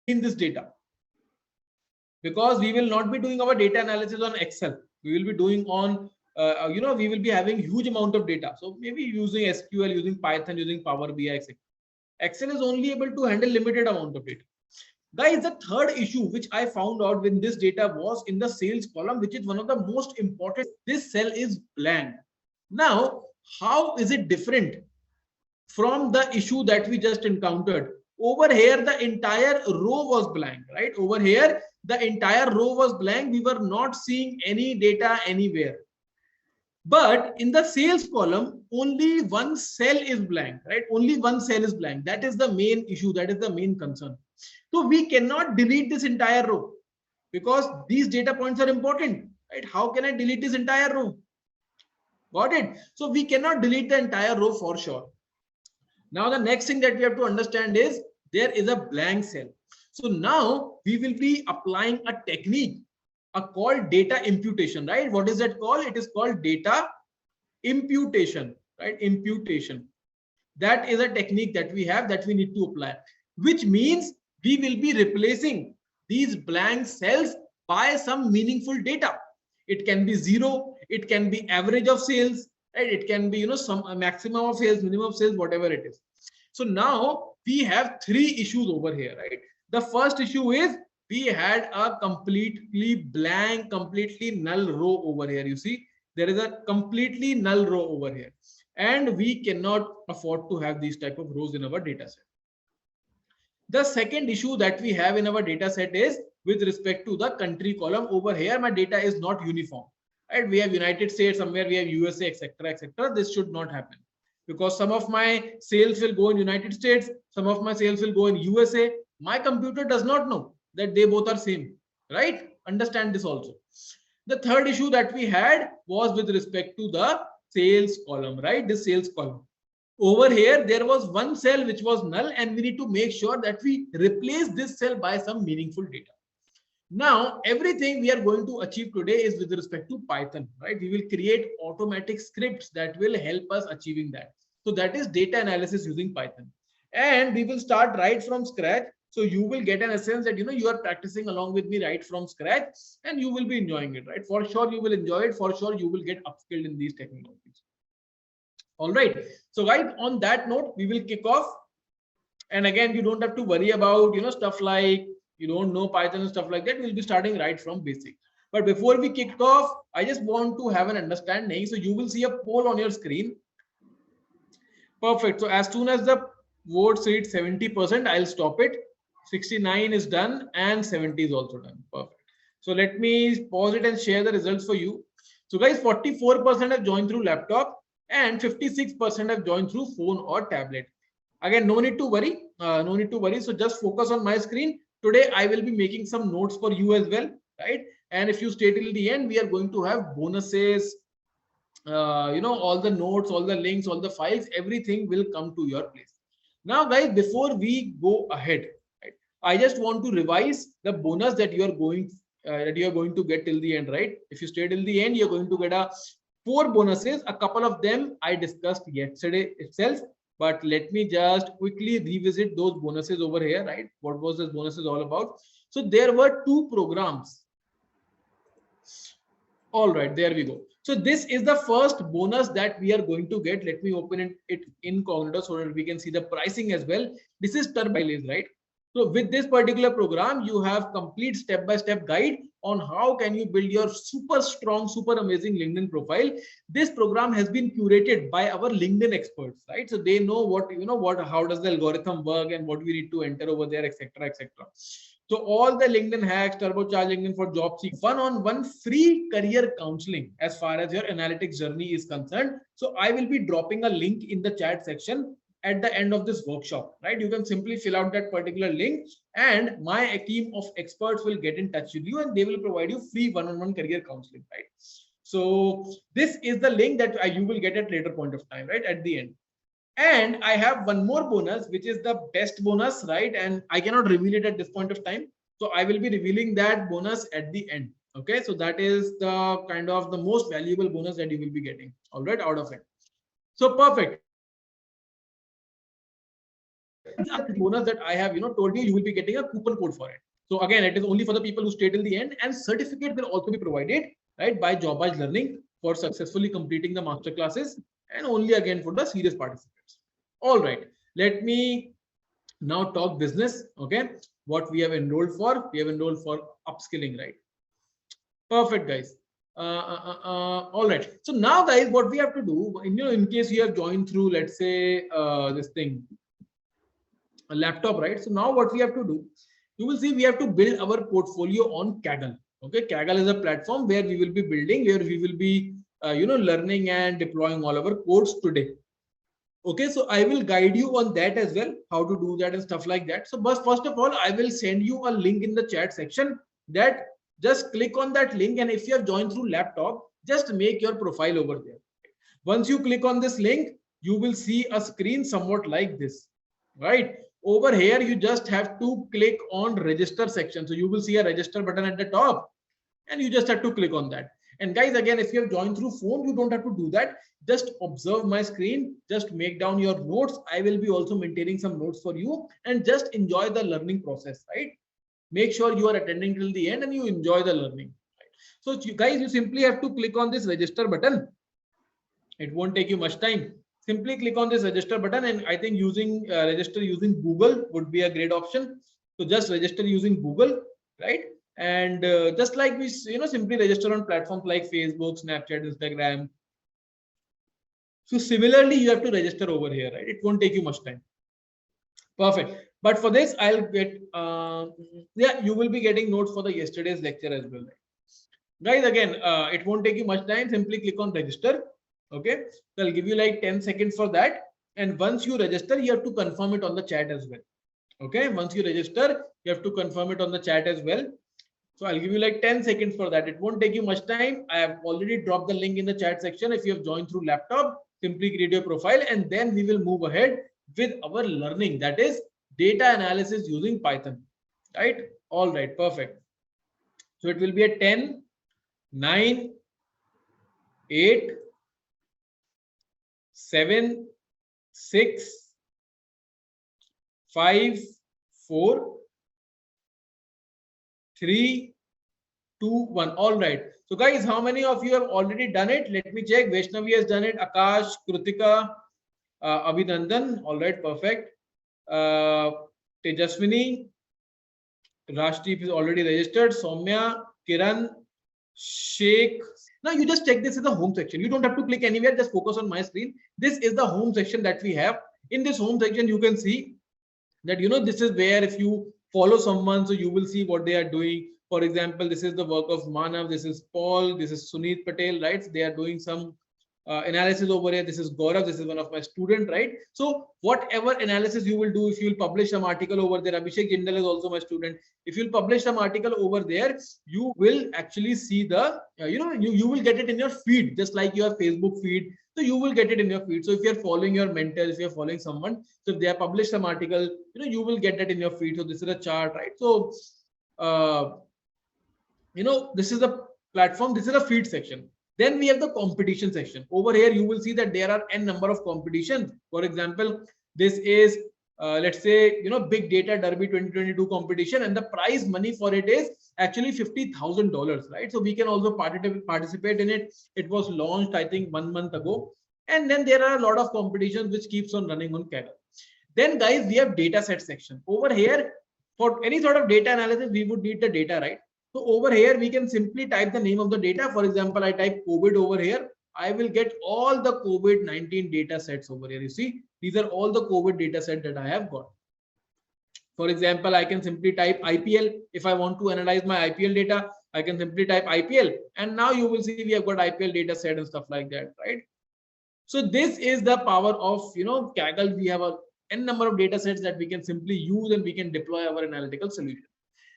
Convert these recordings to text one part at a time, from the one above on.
in this data, because we will not be doing our data analysis on Excel. We will be doing on, we will be having huge amount of data. So maybe using SQL, using Python, using Power BI, etc. Excel is only able to handle limited amount of data. Guys, the third issue which I found out with this data was in the sales column, which is one of the most important. This cell is blank. Now, how is it different from the issue that we just encountered? Over here, the entire row was blank, right? Over here, the entire row was blank. We were not seeing any data anywhere. But in the sales column, only one cell is blank, right? Only one cell is blank. That is the main issue. That is the main concern. So we cannot delete this entire row because these data points are important, right? How can I delete this entire row? Got it? So we cannot delete the entire row for sure. Now, the next thing that we have to understand is there is a blank cell. So now we will be applying a technique called data imputation, right? What is that called? It is called data imputation, right? Imputation. That is a technique that we have that we need to apply, which means we will be replacing these blank cells by some meaningful data. It can be zero, it can be average of sales, right? It can be, some maximum of sales, minimum of sales, whatever it is. So now we have three issues over here, right? The first issue is we had a completely blank, completely null row over here. You see, there is a completely null row over here, and we cannot afford to have these type of rows in our data set. The second issue that we have in our data set is with respect to the country column. Over here, my data is not uniform, right? We have United States, somewhere we have USA, etc., etc. This should not happen because some of my sales will go in United States, some of my sales will go in USA. My computer does not know that they both are same, right? Understand this also. The third issue that we had was with respect to the sales column, right? This sales column. Over here, there was one cell which was null, and we need to make sure that we replace this cell by some meaningful data. Now, everything we are going to achieve today is with respect to Python, right? We will create automatic scripts that will help us achieving that. So that is data analysis using Python. And we will start right from scratch. So you will get an essence that, you are practicing along with me right from scratch, and you will be enjoying it, right? For sure, you will enjoy it. For sure, you will get upskilled in these technologies. All right. So guys, on that note, we will kick off. And again, you don't have to worry about, stuff like you don't know Python and stuff like that. We'll be starting right from basic. But before we kick off, I just want to have an understanding. So you will see a poll on your screen. Perfect. So as soon as the votes reach 70%, I'll stop it. 69 is done and 70 is also done. Perfect. So let me pause it and share the results for you. So guys, 44% have joined through laptop and 56% have joined through phone or tablet. Again, no need to worry. No need to worry. So just focus on my screen. Today, I will be making some notes for you as well, right? And if you stay till the end, we are going to have bonuses, all the notes, all the links, all the files, everything will come to your place. Now, guys, before we go ahead, right, I just want to revise the bonus that you are going to get till the end, right? If you stay till the end, you're going to get 4 bonuses. A couple of them I discussed yesterday itself, but let me just quickly revisit those bonuses over here, right? What was this bonuses all about? So there were 2 programs. All right, there we go. So this is the first bonus that we are going to get. Let me open it incognito so that we can see the pricing as well. This is Turbiles, right? So with this particular program, you have complete step-by-step guide on how can you build your super strong, super amazing LinkedIn profile. This program has been curated by our LinkedIn experts, right? So they know how does the algorithm work and what we need to enter over there, etc., etc. So all the LinkedIn hacks, turbocharge LinkedIn for job seekers, one-on-one free career counseling as far as your analytics journey is concerned. So I will be dropping a link in the chat section at the end of this workshop, right? You can simply fill out that particular link and my team of experts will get in touch with you and they will provide you free one-on-one career counseling, right? So this is the link that you will get at later point of time, right? At the end. And I have one more bonus, which is the best bonus, right? And I cannot reveal it at this point of time. So I will be revealing that bonus at the end. Okay. So that is the kind of the most valuable bonus that you will be getting, all right, out of it. So perfect. bonus that I have, told you, you will be getting a coupon code for it. So again, it is only for the people who stay till the end, and certificate will also be provided, right, by Jobbage Learning for successfully completing the master classes, and only again for the serious participants. All right, let me now talk business. Okay, what we have enrolled for? We have enrolled for upskilling, right? Perfect, guys. All right. So now, guys, what we have to do, in case you have joined through, let's say, this thing, a laptop, right? So now what we have to do, you will see we have to build our portfolio on Kaggle. Okay, Kaggle is a platform where we will be building, where we will be, learning and deploying all our codes today. Okay, so I will guide you on that as well, how to do that and stuff like that. So, but first of all, I will send you a link in the chat section, that just click on that link, and if you have joined through laptop, just make your profile over there. Once you click on this link, you will see a screen somewhat like this, right? Over here, you just have to click on register section. So you will see a register button at the top, and you just have to click on that. And guys, again, if you have joined through phone, you don't have to do that. Just observe my screen, just make down your notes. I will be also maintaining some notes for you, and just enjoy the learning process, right? Make sure you are attending till the end and you enjoy the learning. Right? So you guys, you simply have to click on this register button. It won't take you much time. Simply click on this register button, and I think using register using Google would be a great option. So just register using Google, right? And just like we, simply register on platforms like Facebook, Snapchat, Instagram. So similarly, you have to register over here, right? It won't take you much time. Perfect. But for this, I'll get, yeah, you will be getting notes for the yesterday's lecture as well. Guys, again, it won't take you much time. Simply click on register. Okay. So I'll give you like 10 seconds for that. And once you register, you have to confirm it on the chat as well. Okay. Once you register, you have to confirm it on the chat as well. So I'll give you like 10 seconds for that. It won't take you much time. I have already dropped the link in the chat section. If you have joined through laptop, simply create your profile, and then we will move ahead with our learning, that is data analysis using Python, right? All right, perfect. So it will be a 10, 9, 8, 7, 6, 5, 4, 3, 2, 1. All right. So guys, how many of you have already done it? Let me check. Vaishnavi has done it. Akash, Krutika, Abhinandan. All right, perfect. Tejaswini, Rashdeep is already registered. Soumya, Kiran, Sheikh. Now you just check this is the home section. You don't have to click anywhere. Just focus on my screen. This is the home section that we have. In this home section, you can see that, this is where if you follow someone, so you will see what they are doing. For example, this is the work of Manav, this is Paul, this is Sunit Patel, right? They are doing some analysis over here. This is Gaurav, this is one of my student, right? So whatever analysis you will do, if you will publish some article over there, Abhishek Jindal is also my student. If you'll publish some article over there, you will actually see the, you will get it in your feed, just like your Facebook feed. So you will get it in your feed. So if you're following your mentors, if you're following someone, so if they have published some article, you will get that in your feed. So this is a chart, right? So, this is the platform, this is a feed section. Then we have the competition section. Over here, you will see that there are n number of competitions. For example, this is, let's say, Big Data Derby 2022 competition, and the prize money for it is actually $50,000, right? So we can also participate in it. It was launched, I think, 1 month ago. And then there are a lot of competitions which keeps on running on Kaggle. Then guys, we have data set section. Over here, for any sort of data analysis, we would need the data, right? So over here, we can simply type the name of the data. For example, I type COVID over here. I will get all the COVID-19 data sets over here. You see, these are all the COVID data set that I have got. For example, I can simply type IPL. If I want to analyze my IPL data, I can simply type IPL. And now you will see we have got IPL data set and stuff like that, right? So this is the power of, Kaggle. We have a n number of data sets that we can simply use, and we can deploy our analytical solution.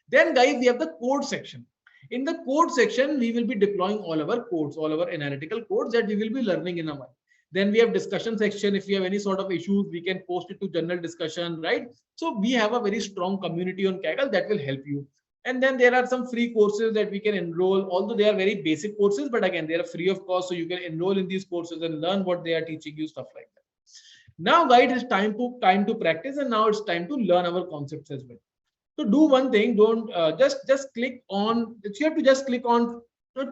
Then guys, we have the code section. In the code section, we will be deploying all our codes, all our analytical codes that we will be learning in a while. Then we have discussion section. If you have any sort of issues, we can post it to general discussion, right? So we have a very strong community on Kaggle that will help you. And then there are some free courses that we can enroll, although they are very basic courses, but again, they are free of cost. So you can enroll in these courses and learn what they are teaching you, stuff like that. Now, guys, it's time to practice, and now it's time to learn our concepts as well. So do one thing. Don't just click on. You have to just click on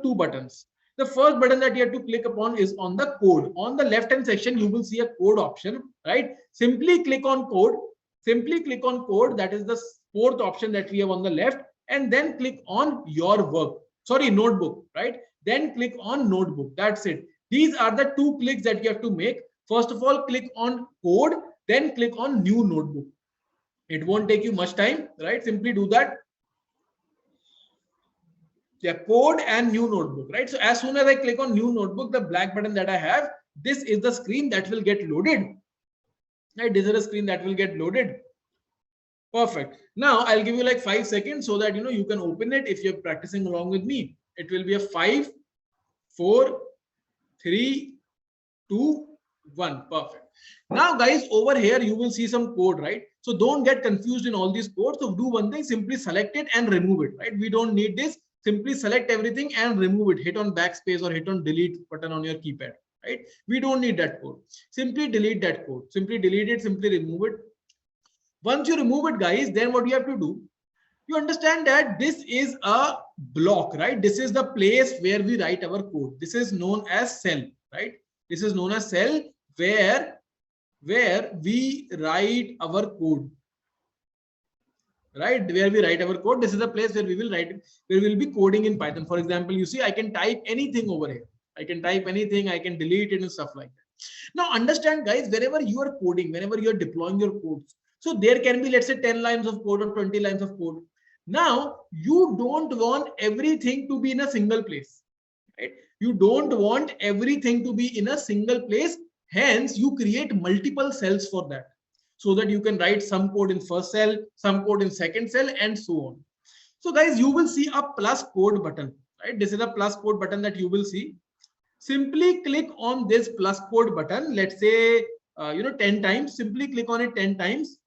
two buttons. The first button that you have to click upon is on the code. On the left hand section, you will see a code option, right? Simply click on code. Simply click on code. That is the fourth option that we have on the left, and then click on your work. Sorry, notebook, right? Then click on notebook. That's it. These are the two clicks that you have to make. First of all, click on code, then click on new notebook. It won't take you much time, right? Simply do that. Yeah, code and new notebook, right? So as soon as I click on new notebook, the black button that I have, this is the screen that will get loaded. Right? This is a screen that will get loaded. Perfect. Now I'll give you like 5 seconds so that you can open it if you're practicing along with me. It will be a 5, 4, 3, 2, 1. Perfect. Now, guys, over here you will see some code, right? So don't get confused in all these codes. So do one thing, simply select it and remove it, right? We don't need this. Simply select everything and remove it. Hit on backspace or hit on delete button on your keypad, right? We don't need that code. Simply delete that code. Simply delete it. Simply remove it. Once you remove it, guys, then what you have to do? You understand that this is a block, right? This is the place where we write our code. This is known as cell, right? This is known as cell where we write our code, right? Where we write our code. This is the place where we will write, where we will be coding in Python. For example, you see, I can type anything over here. I can type anything. I can delete it and stuff like that. Now, understand, guys, wherever you are coding, whenever you are deploying your codes, so there can be, let's say, 10 lines of code or 20 lines of code. Now, you don't want everything to be in a single place, right? You don't want everything to be in a single place. Hence, you create multiple cells for that, so that you can write some code in first cell, some code in second cell, and so on. So, guys, you will see a plus code button, right? This is a plus code button that you will see. Simply click on this plus code button. Let's say, 10 times. Simply click on it 10 times.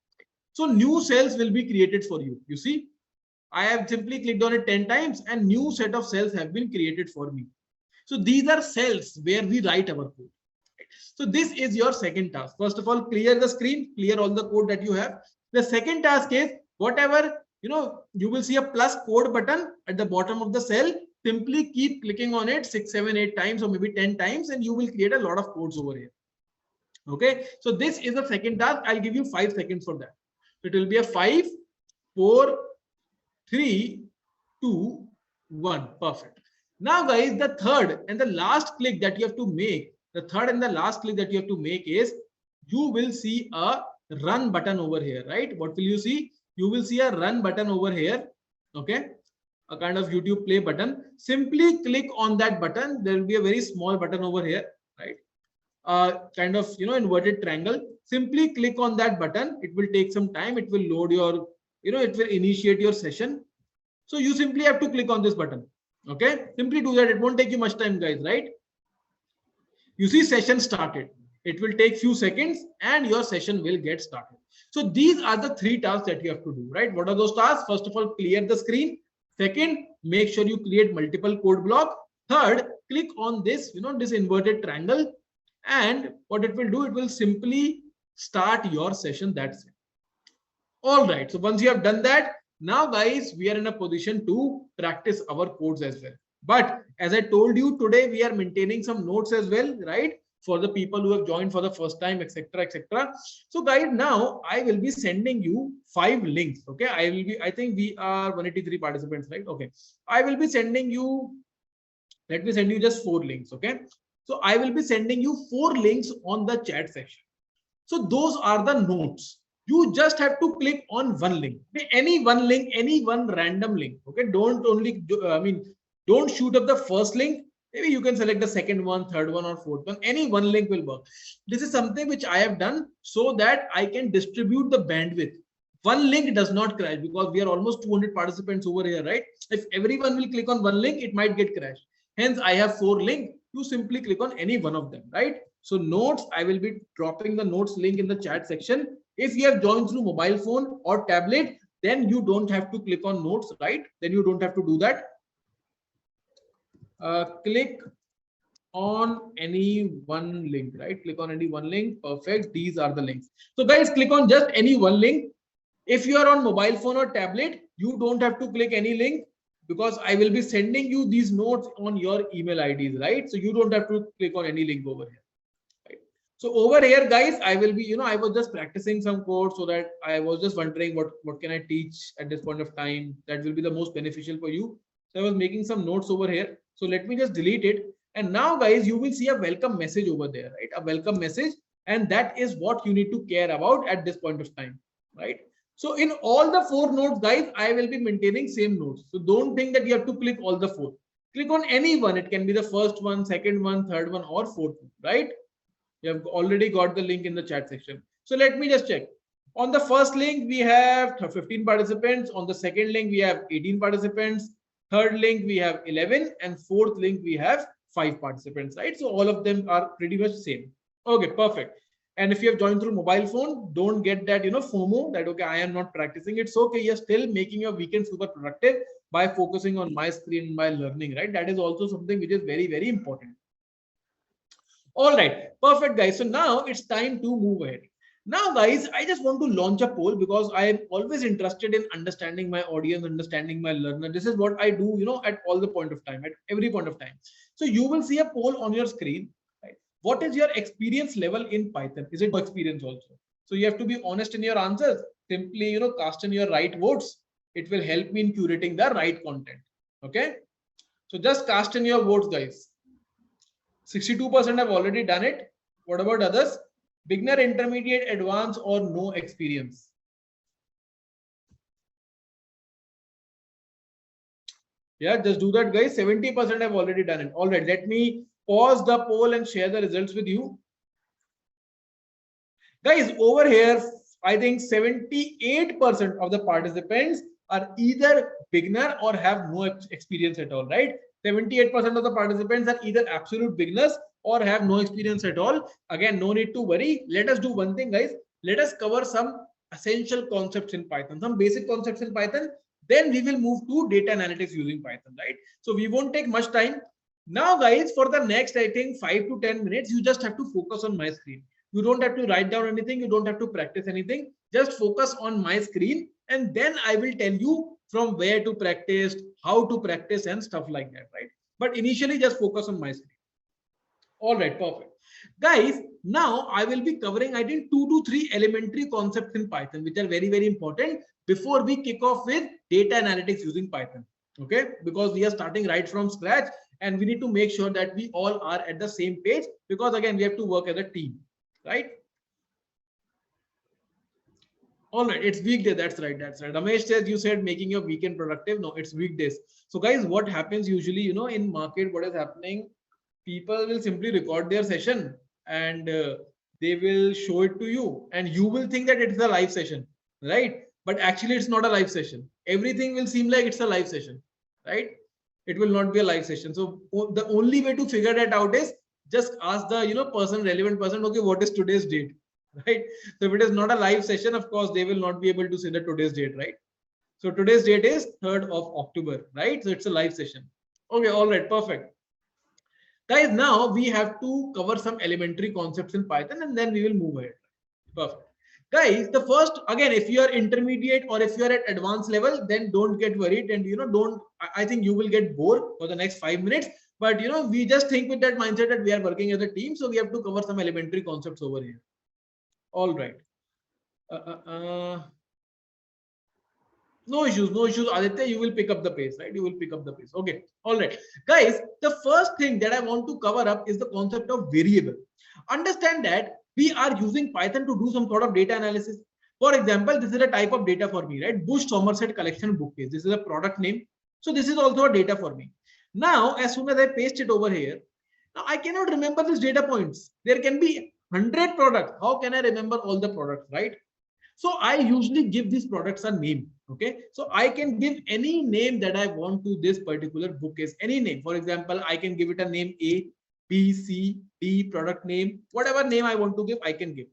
So new cells will be created for you. You see, I have simply clicked on it 10 times and new set of cells have been created for me. So these are cells where we write our code. So this is your second task. First of all, clear the screen, clear all the code that you have. The second task is whatever, you will see a plus code button at the bottom of the cell. Simply keep clicking on it 6, 7, 8 times or maybe 10 times and you will create a lot of codes over here. Okay. So this is the second task. I'll give you 5 seconds for that. It will be a 5, 4, 3, 2, 1. Perfect. Now, guys, the third and the last click that you have to make, is you will see a run button over here, right? What will you see? You will see a run button over here. Okay. A kind of YouTube play button. Simply click on that button. There will be a very small button over here, right? Kind of, inverted triangle. Simply click on that button. It will take some time. It will load your, it will initiate your session. So you simply have to click on this button. Okay. Simply do that. It won't take you much time, guys, right? You see session started. It will take few seconds and your session will get started. So these are the 3 tasks that you have to do, right? What are those tasks? First of all, clear the screen. Second, make sure you create multiple code blocks. Third, click on this, this inverted triangle. And what it will do, it will simply start your session. That's it. All right. So once you have done that, now, guys, we are in a position to practice our codes as well. But as I told you today, we are maintaining some notes as well, right? For the people who have joined for the first time, etc., etc. So, guys, now I will be sending you 5 links. Okay, I think we are 183 participants, right? Okay, I will be sending you. Let me send you just 4 links. Okay, so I will be sending you 4 links on the chat section. So those are the notes. You just have to click on one link. Any one link, any one random link. Okay, don't only don't shoot up the first link. Maybe you can select the second one, third one, or fourth one. Any one link will work. This is something which I have done so that I can distribute the bandwidth. One link does not crash because we are almost 200 participants over here, right? If everyone will click on one link, it might get crashed. Hence, I have 4 links. You simply click on any one of them, right? So notes, I will be dropping the notes link in the chat section. If you have joined through mobile phone or tablet, then you don't have to click on notes, right? Then you don't have to do that. Click on any one link, right? Click on any one link. Perfect. These are the links. So guys, click on just any one link. If you are on mobile phone or tablet, you don't have to click any link because I will be sending you these notes on your email IDs, right? So you don't have to click on any link over here. Right? So over here, guys, I will be, I was just practicing some code so that I was just wondering what can I teach at this point of time that will be the most beneficial for you. So I was making some notes over here. So let me just delete it. And now, guys, you will see a welcome message over there, right? A welcome message. And that is what you need to care about at this point of time, right? So in all the 4 nodes, guys, I will be maintaining same nodes. So don't think that you have to click all the 4. Click on any one. It can be the first one, second one, third one, or fourth one, right? You have already got the link in the chat section. So let me just check. On the first link, we have 15 participants. On the second link, we have 18 participants. Third link, we have 11. And fourth link, we have 5 participants, right? So all of them are pretty much same. Okay, perfect. And if you have joined through mobile phone, don't get that, FOMO that, okay, I am not practicing. It's okay. You're still making your weekend super productive by focusing on my screen, by learning, right? That is also something which is very, very important. All right, perfect, guys. So now it's time to move ahead. Now, guys, I just want to launch a poll because I am always interested in understanding my audience, understanding my learner. This is what I do, at all the point of time, at every point of time. So you will see a poll on your screen. Right? What is your experience level in Python? Is it no experience also? So you have to be honest in your answers. Simply, cast in your right votes. It will help me in curating the right content. Okay. So just cast in your votes, guys. 62% have already done it. What about others? Beginner, intermediate, advanced, or no experience? Yeah, just do that, guys. 70% have already done it. All right, let me pause the poll and share the results with you. Guys, over here, I think 78% of the participants are either beginner or have no experience at all, right? 78% of the participants are either absolute beginners or have no experience at all. Again, no need to worry. Let us do one thing, guys. Let us cover some essential concepts in Python, some basic concepts in Python. Then we will move to data analytics using Python, right? So we won't take much time. Now, guys, for the next, I think 5 to 10 minutes, you just have to focus on my screen. You don't have to write down anything. You don't have to practice anything. Just focus on my screen. And then I will tell you from where to practice, how to practice and stuff like that, right? But initially just focus on my screen. All right, perfect. Guys, now I will be covering, I think 2 to 3 elementary concepts in Python, which are very, very important before we kick off with data analytics using Python. Okay, because we are starting right from scratch and we need to make sure that we all are at the same page because again, we have to work as a team, right? All right, it's weekday. That's right. That's right. Ramesh says you said making your weekend productive. No, it's weekdays. So guys, what happens usually, in market, what is happening? People will simply record their session and they will show it to you and you will think that it's a live session, right? But actually it's not a live session. Everything will seem like it's a live session, right? It will not be a live session. So the only way to figure that out is just ask the, relevant person, okay, what is today's date? Right? So if it is not a live session, of course, they will not be able to say the today's date, right? So today's date is 3rd of October, right? So it's a live session. Okay, all right, perfect. Guys, now we have to cover some elementary concepts in Python and then we will move ahead. Perfect. Guys, the first, again, if you are intermediate or if you are at advanced level, then don't get worried and, I think you will get bored for the next 5 minutes. But, we just think with that mindset that we are working as a team. So we have to cover some elementary concepts over here. All right. No issues, no issues. Aditya, you will pick up the pace, right? You will pick up the pace. Okay. All right. Guys, the first thing that I want to cover up is the concept of variable. Understand that we are using Python to do some sort of data analysis. For example, this is a type of data for me, right? Bush Somerset collection bookcase. This is a product name. So this is also a data for me. Now, as soon as I paste it over here, now I cannot remember these data points. There can be 100 products. How can I remember all the products, right? So I usually give these products a name. Okay, so I can give any name that I want to this particular bookcase, any name. For example, I can give it a name A, B, C, D, product name, whatever name I want to give, I can give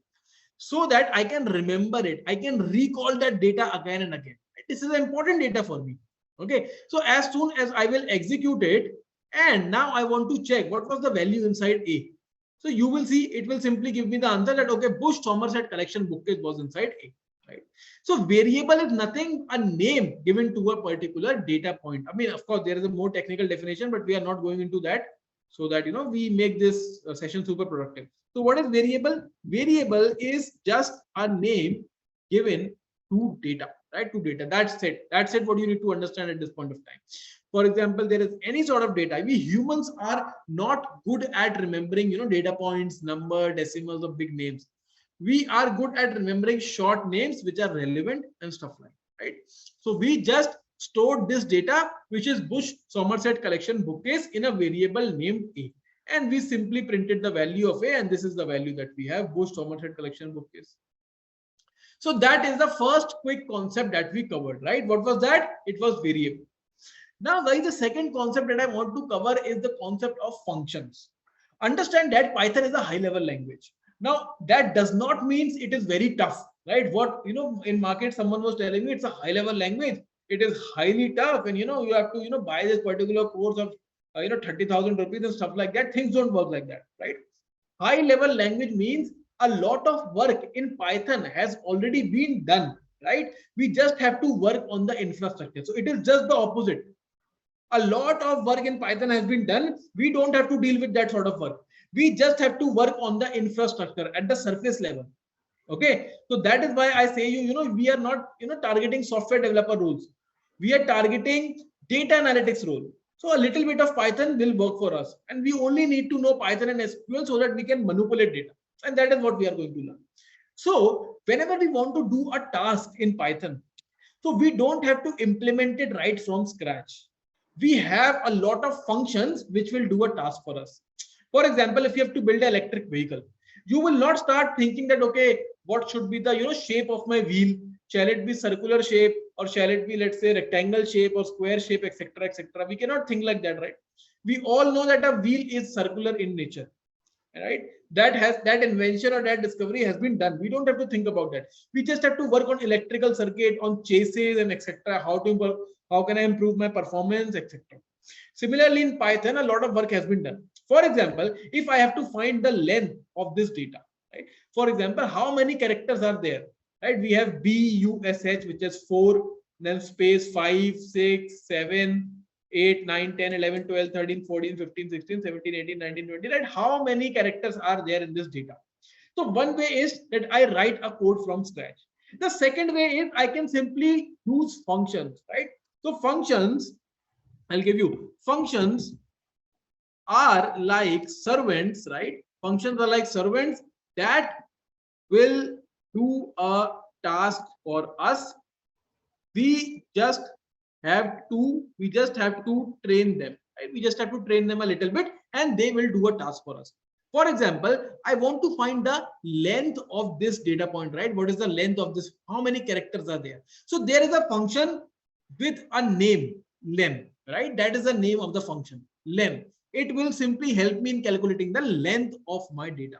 so that I can remember it. I can recall that data again and again. This is important data for me. Okay, so as soon as I will execute it, And now I want to check what was the value inside A. So you will see it will simply give me the answer that okay, Bush Somerset collection bookcase was inside A, right? So variable is nothing, a name given to a particular data point. I mean, of course, there is a more technical definition, but we are not going into that so that we make this session super productive. So what is variable? Variable is just a name given to data, right? To data. That's it. That's it. What you need to understand at this point of time. For example, there is any sort of data. We humans are not good at remembering, data points, number, decimals of big names. We are good at remembering short names which are relevant and stuff like that, right? So we just stored this data, which is Bush Somerset collection bookcase, in a variable named A. And we simply printed the value of A, and this is the value that we have, Bush Somerset collection bookcase. So that is the first quick concept that we covered, right? What was that? It was variable. Now, guys, the second concept that I want to cover is the concept of functions. Understand that Python is a high-level language. Now, that does not mean it is very tough, right? What, in market, someone was telling me it's a high-level language. It is highly tough, and, you have to, buy this particular course of, 30,000 rupees and stuff like that. Things don't work like that, right? High-level language means a lot of work in Python has already been done, right? We just have to work on the infrastructure. So it is just the opposite. A lot of work in Python has been done. We don't have to deal with that sort of work. We just have to work on the infrastructure at the surface level. Okay, so that is why I say we are not targeting software developer roles. We are targeting data analytics role. So a little bit of Python will work for us, and we only need to know Python and SQL so that we can manipulate data, and that is what we are going to learn. So whenever we want to do a task in Python, so we don't have to implement it right from scratch. We have a lot of functions which will do a task for us. For example, if you have to build an electric vehicle, you will not start thinking that, okay, what should be the shape of my wheel? Shall it be circular shape, or shall it be, let's say, rectangle shape or square shape, etc., etc. We cannot think like that, right? We all know that a wheel is circular in nature, right? That invention or that discovery has been done. We don't have to think about that. We just have to work on electrical circuit, on chases and etc. How can I improve my performance, etc. Similarly, in Python, a lot of work has been done. For example, if I have to find the length of this data, right? For example, how many characters are there, right? We have BUSH, which is 4, then space 5, 6, 7, 8, 9, 10, 11, 12, 13, 14, 15, 16, 17, 18, 19, 20, right? How many characters are there in this data? So one way is that I write a code from scratch. The second way is I can simply use functions, right? So functions, I'll give you, functions are like servants, right? Functions are like servants that will do a task for us. We just have to train them, right? We just have to train them a little bit and they will do a task for us. For example, I want to find the length of this data point, right? What is the length of this? How many characters are there? So there is a function with a name, lem, right? That is the name of the function, lem. It will simply help me in calculating the length of my data.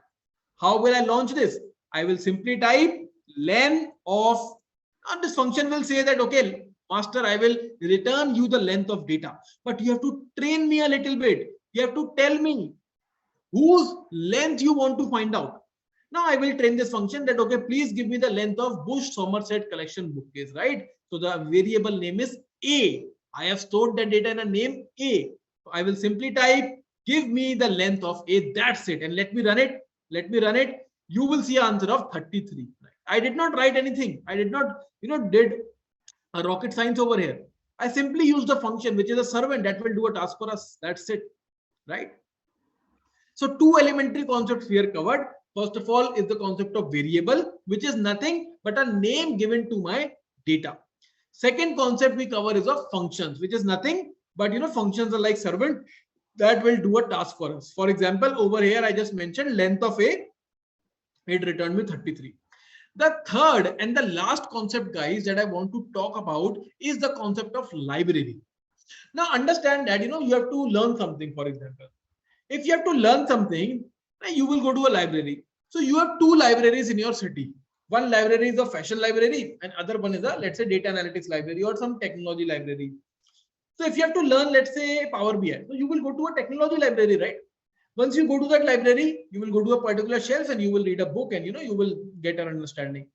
How will I launch this? I will simply type len of, and this function will say that, okay, master, I will return you the length of data, but you have to train me a little bit. You have to tell me whose length you want to find out. Now I will train this function that, okay, please give me the length of Bush Somerset collection bookcase, right? So the variable name is A. I have stored the data in a name A. So I will simply type, give me the length of A. That's it. And let me run it. Let me run it. You will see an answer of 33. I did not write anything. I did not, did a rocket science over here. I simply used a function, which is a servant that will do a task for us. That's it, right? So two elementary concepts we are covered. First of all is the concept of variable, which is nothing but a name given to my data. Second concept we cover is of functions, which is nothing but functions are like servant that will do a task for us. For example, over here I just mentioned length of A, it returned me 33. The third and the last concept, guys, that I want to talk about is the concept of library. Now understand that you have to learn something. For example, if you have to learn something, you will go to a library. So you have two libraries in your city. One library is a fashion library and other one is a, let's say, data analytics library or some technology library. So if you have to learn, let's say Power BI, so you will go to a technology library, right? Once you go to that library, you will go to a particular shelf and you will read a book, and you will get an understanding.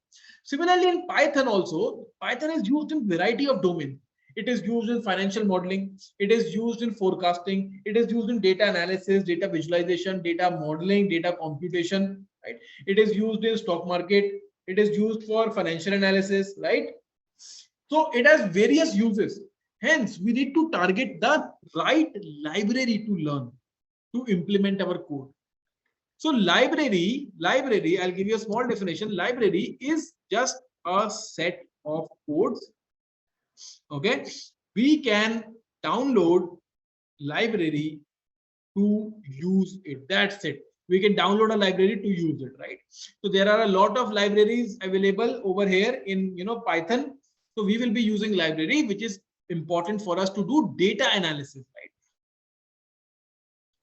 Similarly, in Python also, Python is used in variety of domains. It is used in financial modeling. It is used in forecasting. It is used in data analysis, data visualization, data modeling, data computation, right? It is used in stock market. It is used for financial analysis, right? So it has various uses. Hence, we need to target the right library to learn, to implement our code. So library, I'll give you a small definition. Library is just a set of codes. Okay, we can download library to use it. That's it. We can download a library to use it, right? So there are a lot of libraries available over here in Python. So we will be using library, which is important for us to do data analysis, right?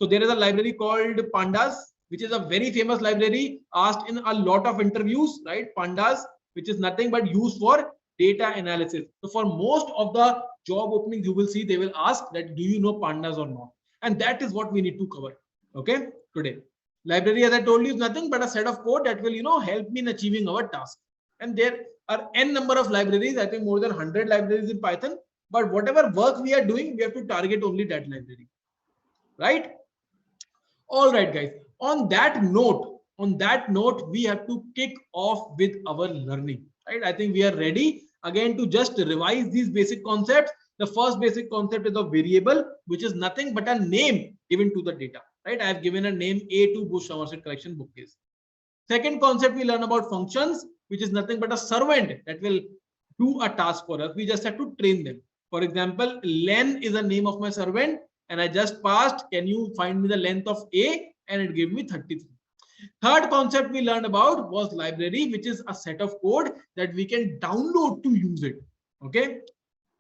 So there is a library called Pandas, which is a very famous library asked in a lot of interviews, right? Pandas, which is nothing but used for data analysis. So for most of the job openings, you will see they will ask that, do you know Pandas or not? And that is what we need to cover, okay, today. Library, as I told you, is nothing but a set of code that will, help me in achieving our task. And there are n number of libraries, I think more than 100 libraries in Python. But whatever work we are doing, we have to target only that library, right? All right, guys. On that note, we have to kick off with our learning, right? I think we are ready again to just revise these basic concepts. The first basic concept is a variable, which is nothing but a name given to the data, right? I have given a name A to Bush Somerset collection bookcase. Second concept we learn about functions, which is nothing but a servant that will do a task for us. We just have to train them. For example, len is the name of my servant, and I just passed, can you find me the length of A? And it gave me 33. Third concept we learned about was library, which is a set of code that we can download to use it. Okay.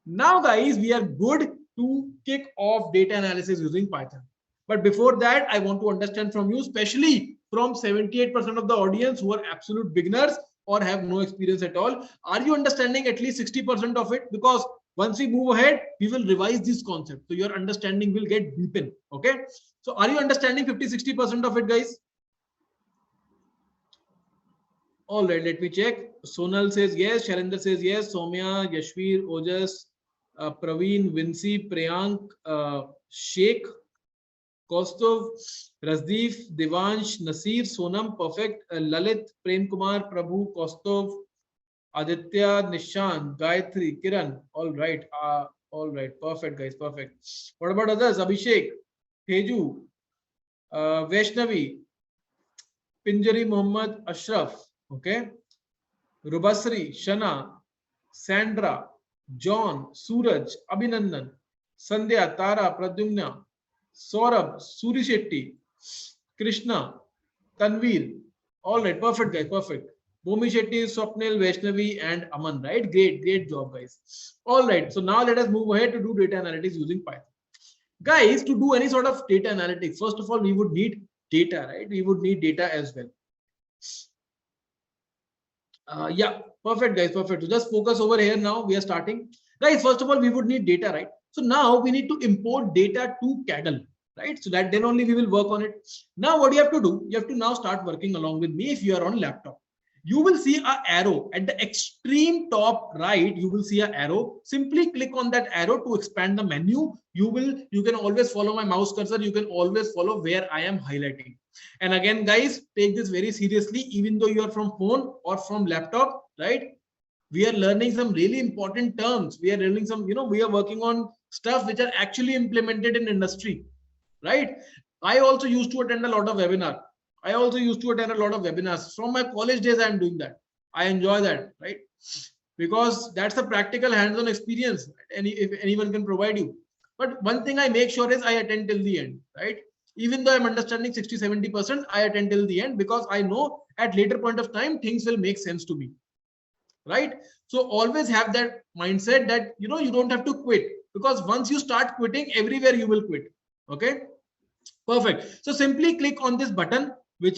Now, guys, we are good to kick off data analysis using Python. But before that, I want to understand from you, especially from 78% of the audience who are absolute beginners or have no experience at all. Are you understanding at least 60% of it? Because once we move ahead, we will revise this concept. So your understanding will get deepened. Okay. So are you understanding 50-60% of it, guys? All right, let me check. Sonal says yes. Shalendra says yes. Soumya, Yashvir, Ojas, Praveen, Vinci, Priyank, Sheikh, Kostov, Rasdeep, Devansh, Nasir, Sonam, perfect. Lalit, Prem Kumar, Prabhu, Kostov, Aditya, Nishan, Gayatri, Kiran. All right. Perfect, guys. Perfect. What about others? Abhishek, Teju, Vaishnavi, Pinjari Muhammad, Ashraf. Okay. Rubasri, Shana, Sandra, John, Suraj, Abhinandan, Sandhya, Tara, Pradyumna, Saurabh, Suri Shetty, Krishna, Tanveer. All right. Perfect, guys. Perfect. Bhumi Shetty, Swapnil, Vaishnavi, and Aman, right? Great job, guys. All right. So now let us move ahead to do data analytics using Python. Guys, to do any sort of data analytics, first of all, we would need data, right? We would need data as well. Yeah, perfect, guys. Perfect. So just focus over here now. We are starting. Guys, first of all, we would need data, right? So now we need to import data to Kaggle, right? So that then only we will work on it. Now what you have to do, you have to now start working along with me if you are on laptop. You will see an arrow at the extreme top right. You will see an arrow. Simply click on that arrow to expand the menu. You can always follow my mouse cursor. You can always follow where I am highlighting. And again, guys, take this very seriously. Even though you are from phone or from laptop, right? We are learning some really important terms. We are learning some, we are working on stuff which are actually implemented in industry, right? I also used to attend a lot of webinars. From my college days. I am doing that. I enjoy that, right? Because that's a practical hands-on experience. If anyone can provide you. But one thing I make sure is I attend till the end, right? Even though I'm understanding 60-70%, I attend till the end because I know at later point of time, things will make sense to me, right? So always have that mindset that, you don't have to quit, because once you start quitting, everywhere you will quit. Okay, perfect. So simply click on this button, which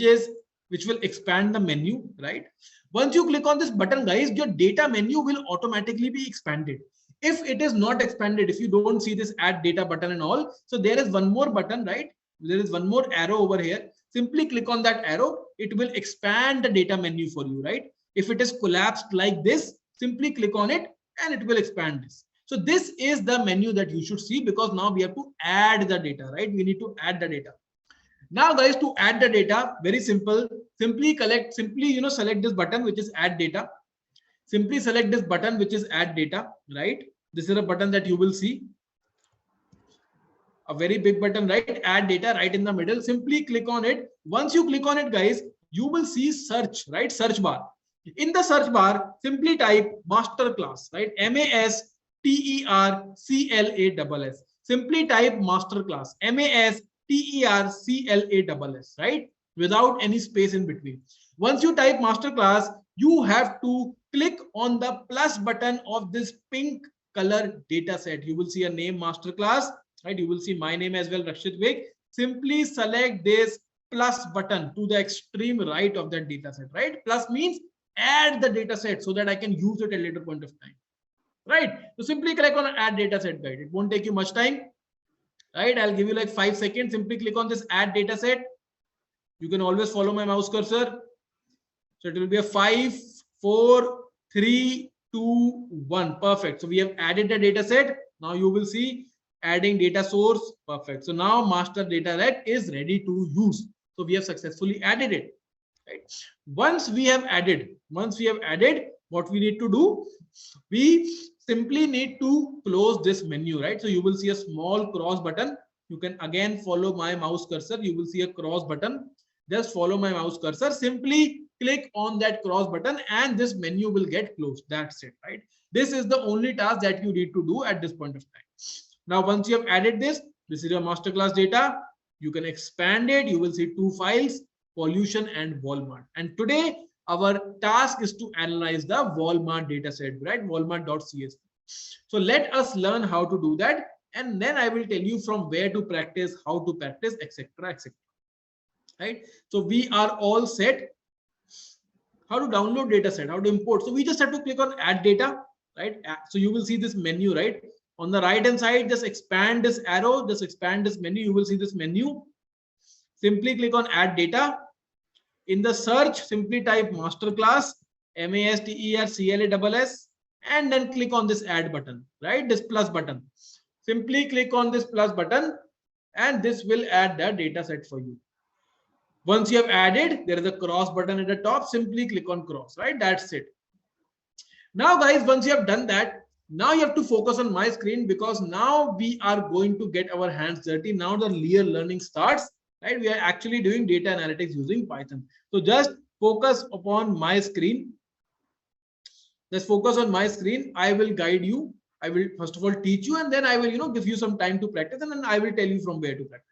will expand the menu, right? Once you click on this button, guys, your data menu will automatically be expanded. If it is not expanded, if you don't see this add data button and all, so there is one more button, right? There is one more arrow over here. Simply click on that arrow. It will expand the data menu for you, right? If it is collapsed like this, simply click on it and it will expand this. So this is the menu that you should see, because now we have to add the data, right? We need to add the data. Now guys, to add the data, very simple. Simply select this button, which is add data. Simply select this button, which is add data, right? This is a button that you will see. A very big button, right? Add data right in the middle. Simply click on it. Once you click on it, guys, you will see search, right? Search bar. In the search bar, simply type master class, right? MASTERCLASS. Simply type master class. MASTERCLASS, right? Without any space in between. Once you type master class, you have to click on the plus button of this pink color data set. You will see a name master class, right? You will see my name as well, Rakshit. Simply select this plus button to the extreme right of that data set, right? Plus means add the data set so that I can use it at a later point of time, right? So simply click on add data set, guide. It won't take you much time, right? I'll give you like 5 seconds. Simply click on this add data set. You can always follow my mouse cursor. So it will be a 5, 4, 3, 2, 1. Perfect. So we have added the data set. Now you will see adding data source. Perfect. So now master data set is ready to use. So we have successfully added it. Right. Once we have added, what we need to do, we simply need to close this menu, right? So you will see a small cross button. You can again follow my mouse cursor. You will see a cross button. Just follow my mouse cursor. Simply click on that cross button and this menu will get closed. That's it, right? This is the only task that you need to do at this point of time. Now, once you have added this is your masterclass data. You can expand it. You will see 2 files, pollution and Walmart. And today our task is to analyze the Walmart data set, right? Walmart.csv. So let us learn how to do that. And then I will tell you from where to practice, how to practice, etc., etc. Right? So we are all set. How to download data set, how to import. So we just have to click on add data, right? So you will see this menu, right? On the right hand side, just expand this arrow, just expand this menu. You will see this menu. Simply click on add data. In the search, simply type masterclass, MASTERCLASS, and then click on this add button, right? This plus button. Simply click on this plus button and this will add the data set for you. Once you have added, there is a cross button at the top. Simply click on cross, right? That's it. Now, guys, once you have done that, now you have to focus on my screen, because now we are going to get our hands dirty. Now the real learning starts, right? We are actually doing data analytics using Python. So just focus upon my screen. Just focus on my screen. I will guide you. I will first of all teach you, and then I will, give you some time to practice, and then I will tell you from where to practice.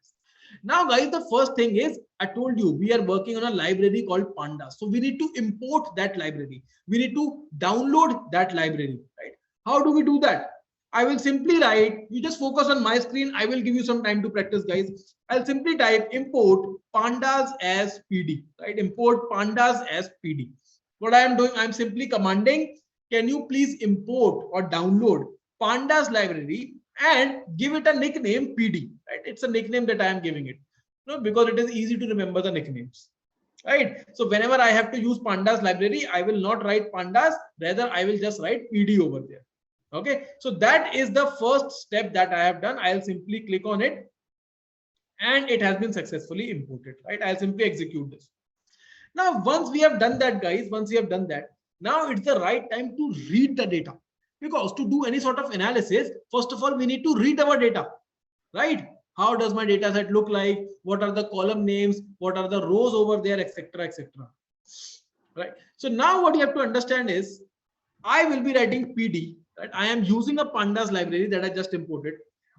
Now, guys, the first thing is, I told you we are working on a library called Pandas. So we need to import that library. We need to download that library, right? How do we do that? I will simply write, you just focus on my screen. I will give you some time to practice, guys. I'll simply type import pandas as PD, right? Import pandas as PD. What I am doing, I'm simply commanding, can you please import or download pandas library and give it a nickname PD, right? It's a nickname that I am giving it, because it is easy to remember the nicknames, right? So whenever I have to use pandas library, I will not write pandas, rather I will just write PD over there. Okay, so that is the first step that I have done. I'll simply click on it and it has been successfully imported, right? I'll simply execute this. Now, once we have done that, guys, now it's the right time to read the data, because to do any sort of analysis, first of all, we need to read our data, right? How does my data set look like? What are the column names? What are the rows over there, etc., etc. Right? So now what you have to understand is, I will be writing PD. Right? I am using a pandas library that I just imported.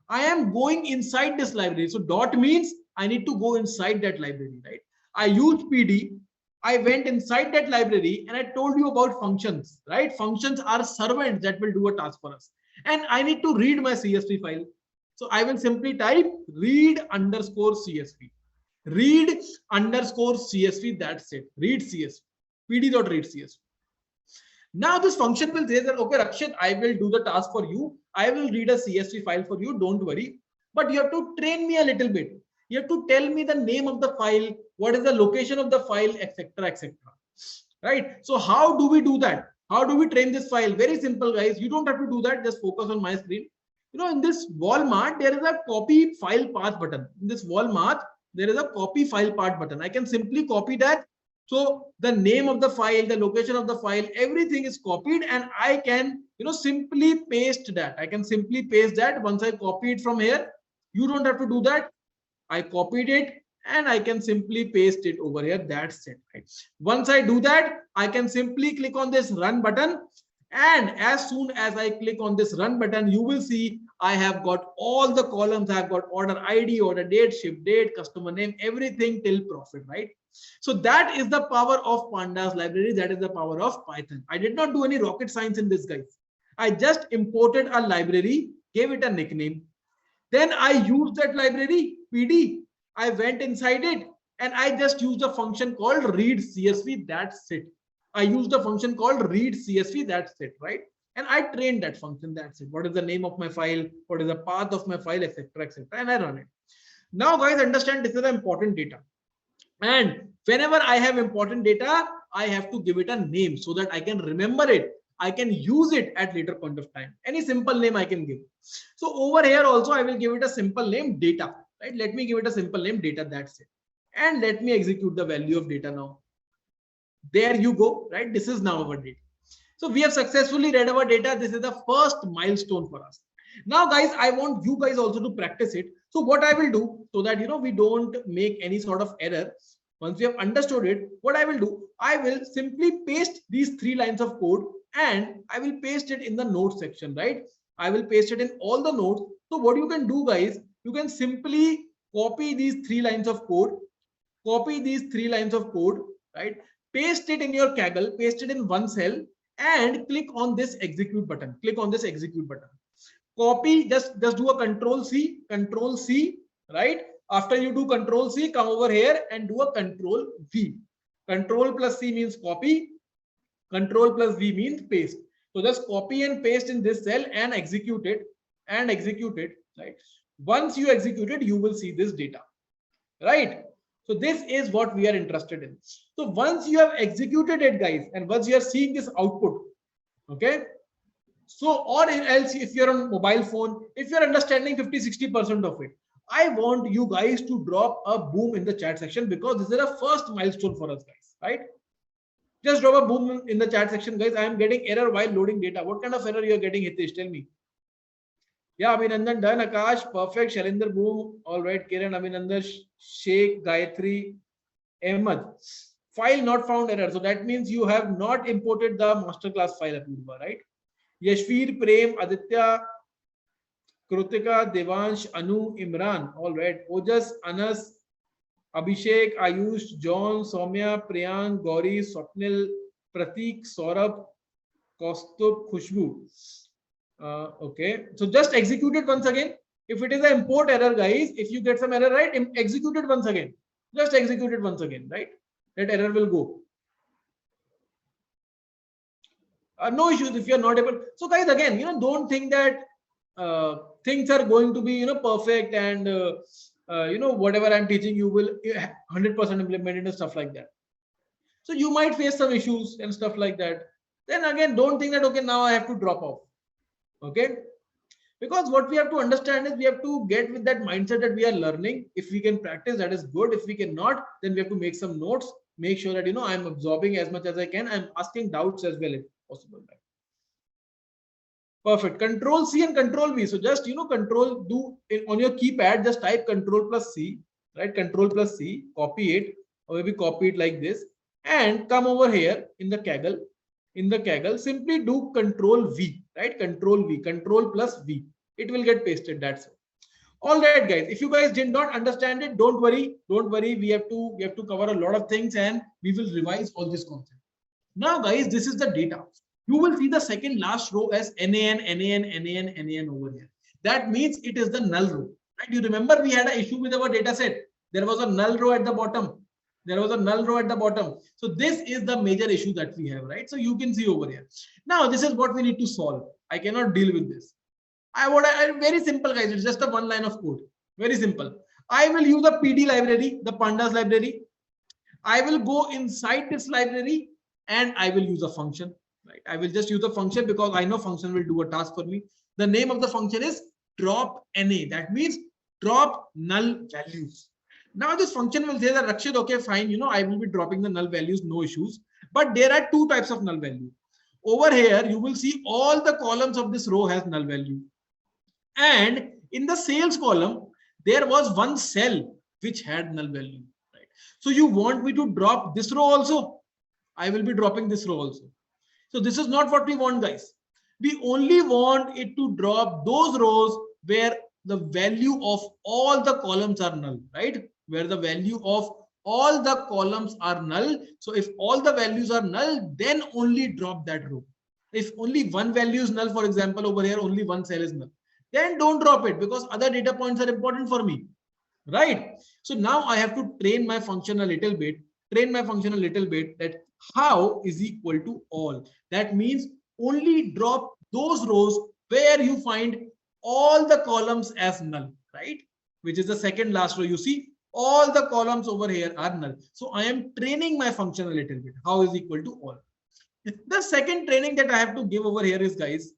I am going inside this library. So dot means I need to go inside that library, right? I used PD. I went inside that library and I told you about functions, right? Functions are servants that will do a task for us. And I need to read my CSV file. So I will simply type read_CSV. Read_CSV. That's it. Read CSV. PD.read CSV. Now this function will say that, okay, Rakshit, I will do the task for you. I will read a CSV file for you. Don't worry. But you have to train me a little bit. You have to tell me the name of the file, what is the location of the file, etc., etc. Right? So how do we do that? How do we train this file? Very simple, guys. You don't have to do that. Just focus on my screen. You know, in this Walmart, there is a copy file path button. In this Walmart, there is a copy file path button. I can simply copy that. So the name of the file, the location of the file, everything is copied, and I can, simply paste that. I can simply paste that. Once I copy it from here, you don't have to do that. I copied it and I can simply paste it over here. That's it. Right? Once I do that, I can simply click on this run button. And as soon as I click on this run button, you will see I have got all the columns. I've got order ID, order date, ship date, customer name, everything till profit, right? So that is the power of Pandas library. That is the power of Python. I did not do any rocket science in this, guys. I just imported a library, gave it a nickname. Then I used that library, PD. I went inside it and I just used a function called read CSV. That's it. I used a function called read CSV. That's it, right? And I trained that function. That's it. What is the name of my file? What is the path of my file, etc., etc. And I run it. Now, guys, understand this is the important data. And whenever I have important data, I have to give it a name so that I can remember it. I can use it at later point of time. Any simple name I can give. So over here also, I will give it a simple name, data. Right? Let me give it a simple name, data. That's it. And let me execute the value of data now. There you go, right? This is now our data. So we have successfully read our data. This is the first milestone for us. Now, guys, I want you guys also to practice it. So what I will do so that, we don't make any sort of error. Once we have understood it, what I will do, I will simply paste these 3 lines of code and I will paste it in the notes section, right? I will paste it in all the notes. So what you can do, guys, you can simply copy these 3 lines of code, right? Paste it in your Kaggle, paste it in one cell and click on this execute button. Copy, just do a control C, right? After you do control C, come over here and do a control V. Control plus C means copy. Control plus V means paste. So just copy and paste in this cell and execute it, right? Once you execute it, you will see this data, right? So this is what we are interested in. So once you have executed it, guys, and once you are seeing this output, okay? So, or else if you're on mobile phone, if you're understanding 50-60% of it, I want you guys to drop a boom in the chat section because this is a first milestone for us, guys, right? Just drop a boom in the chat section, guys. I am getting error while loading data. What kind of error you are getting, Hitesh? Tell me. Yeah, Abhinandan done. Akash, perfect. Shalinder, boom. All right. Kiran, Abhinandan, Sheikh, Gayatri, Ahmed. File not found error. So that means you have not imported the masterclass file, Apurva, right? Yashveer, Prem, Aditya, Krutika, Devansh, Anu, Imran. All right. Ojas, Anas, Abhishek, Ayush, John, Soumya, Priyank, Gauri, Swapnil, Pratik, Saurabh, Kaustubh, Khushbu. Okay. So just execute it once again. If it is an import error, guys, if you get some error, right, execute it once again. Just execute it once again, right? That error will go. No issues if you're not able. So guys, again, don't think that things are going to be, perfect and, whatever I'm teaching you will 100% implement it and stuff like that. So you might face some issues and stuff like that. Then again, don't think that, okay, now I have to drop off. Okay. Because what we have to understand is we have to get with that mindset that we are learning. If we can practice, that is good. If we cannot, then we have to make some notes, make sure that, I'm absorbing as much as I can. I'm asking doubts as well if possible. Right? Perfect. Control C and Control V. So just, control do it on your keypad, just type Control plus C, right? Control plus C, copy it, or maybe copy it like this and come over here in the Kaggle. In the Kaggle, simply do Control V, right? Control V, Control plus V. It will get pasted. That's it. All right, guys. If you guys did not understand it, don't worry. Don't worry. We have to cover a lot of things and we will revise all this concept. Now, guys, this is the data. You will see the second last row as NaN over here. That means it is the null row. Right? You remember we had an issue with our data set. There was a null row at the bottom. There was a null row at the bottom. So this is the major issue that we have, right? So you can see over here. Now this is what we need to solve. I cannot deal with this. Very simple, guys. It's just a one line of code. Very simple. I will use the PD library, the pandas library. I will go inside this library and I will use a function. Right? I will just use a function because I know function will do a task for me. The name of the function is drop NA. That means drop null values. Now this function will say that Rakshit, okay, fine, you know, I will be dropping the null values, no issues. But there are two types of null value. Over here, you will see all the columns of this row has null value. And in the sales column, there was one cell which had null value. Right? So you want me to drop this row also? I will be dropping this row also. So this is not what we want, guys. We only want it to drop those rows where the value of all the columns are null, right? Where the value of all the columns are null. So if all the values are null, then only drop that row. If only one value is null, for example, over here, only one cell is null, then don't drop it because other data points are important for me, right? So now I have to train my function a little bit, that how is equal to all. That means only drop those rows where you find all the columns as null, right? Which is the second last row. You see, all the columns over here are null. So I am training my function a little bit. How is equal to all. The second training that I have to give over here is, guys,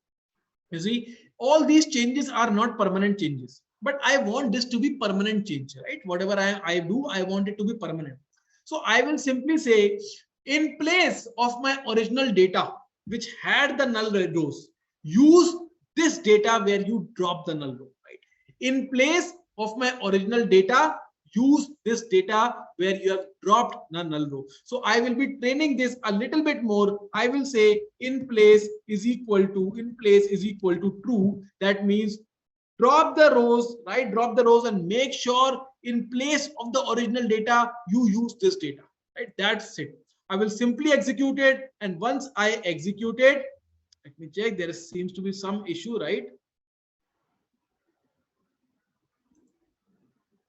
you see, all these changes are not permanent changes, but I want this to be permanent change, right? Whatever I do, I want it to be permanent. So I will simply say, in place of my original data, which had the null rows, use this data where you drop the null row, right? In place of my original data, use this data where you have dropped the null row. So I will be training this a little bit more. I will say in place is equal to true. That means drop the rows, right? Drop the rows and make sure in place of the original data, you use this data, right? That's it. I will simply execute it. And once I execute it, let me check. There seems to be some issue, right?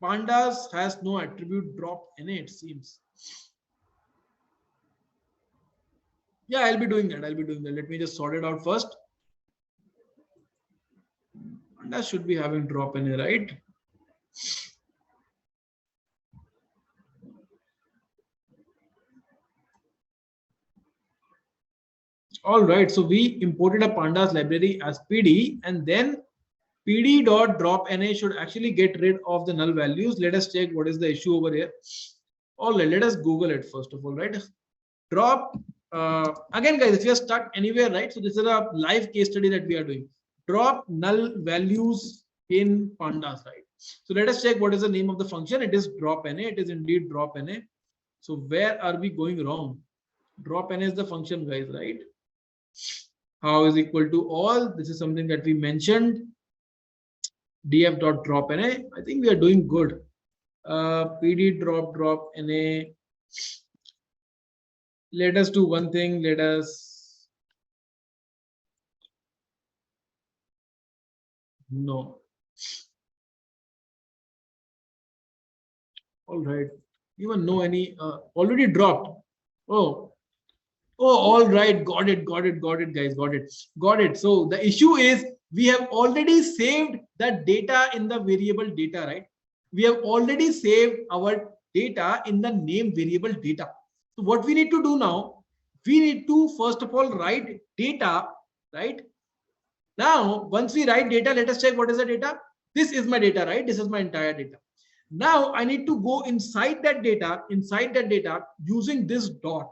Pandas has no attribute drop in it, seems. Yeah, I'll be doing that. Let me just sort it out first. Pandas should be having drop in it, right? All right. So we imported a pandas library as PD, and then pd.dropNA should actually get rid of the null values. Let us check what is the issue over here. All right, let us Google it first of all, right? Drop, again, guys, if you are stuck anywhere, right? So this is a live case study that we are doing. Drop null values in pandas, right? So let us check what is the name of the function. It is dropNA. It is indeed dropNA. So where are we going wrong? DropNA is the function, guys, right? How is equal to all. This is something that we mentioned. df.dropNA. I think we are doing good. PD drop NA. Let us do one thing. Let us. No. All right. Even no any already dropped. Oh, all right. Got it, guys. Got it. So the issue is we have already saved the data in the variable data, right? We have already saved our data in the name variable data. So what we need to do now, we need to first of all write data, right? Now, once we write data, let us check what is the data. This is my data, right? This is my entire data. Now I need to go inside that data using this dot.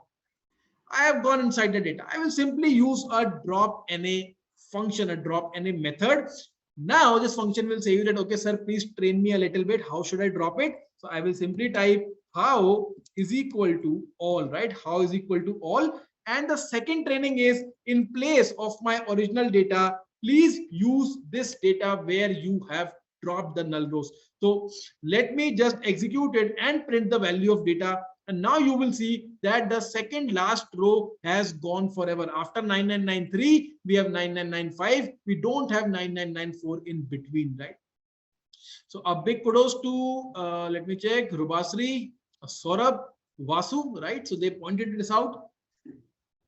I have gone inside the data. I will simply use a drop NA function, a drop NA method. Now this function will say you that, okay, sir, please train me a little bit. How should I drop it? So I will simply type how is equal to all, right? How is equal to all. And the second training is in place of my original data, please use this data where you have dropped the null rows. So let me just execute it and print the value of data. And now you will see that the second last row has gone forever. After 9993, we have 9995. We don't have 9994 in between, right? So a big kudos to, let me check, Rubasri, Saurabh, Vasu, right? So they pointed this out.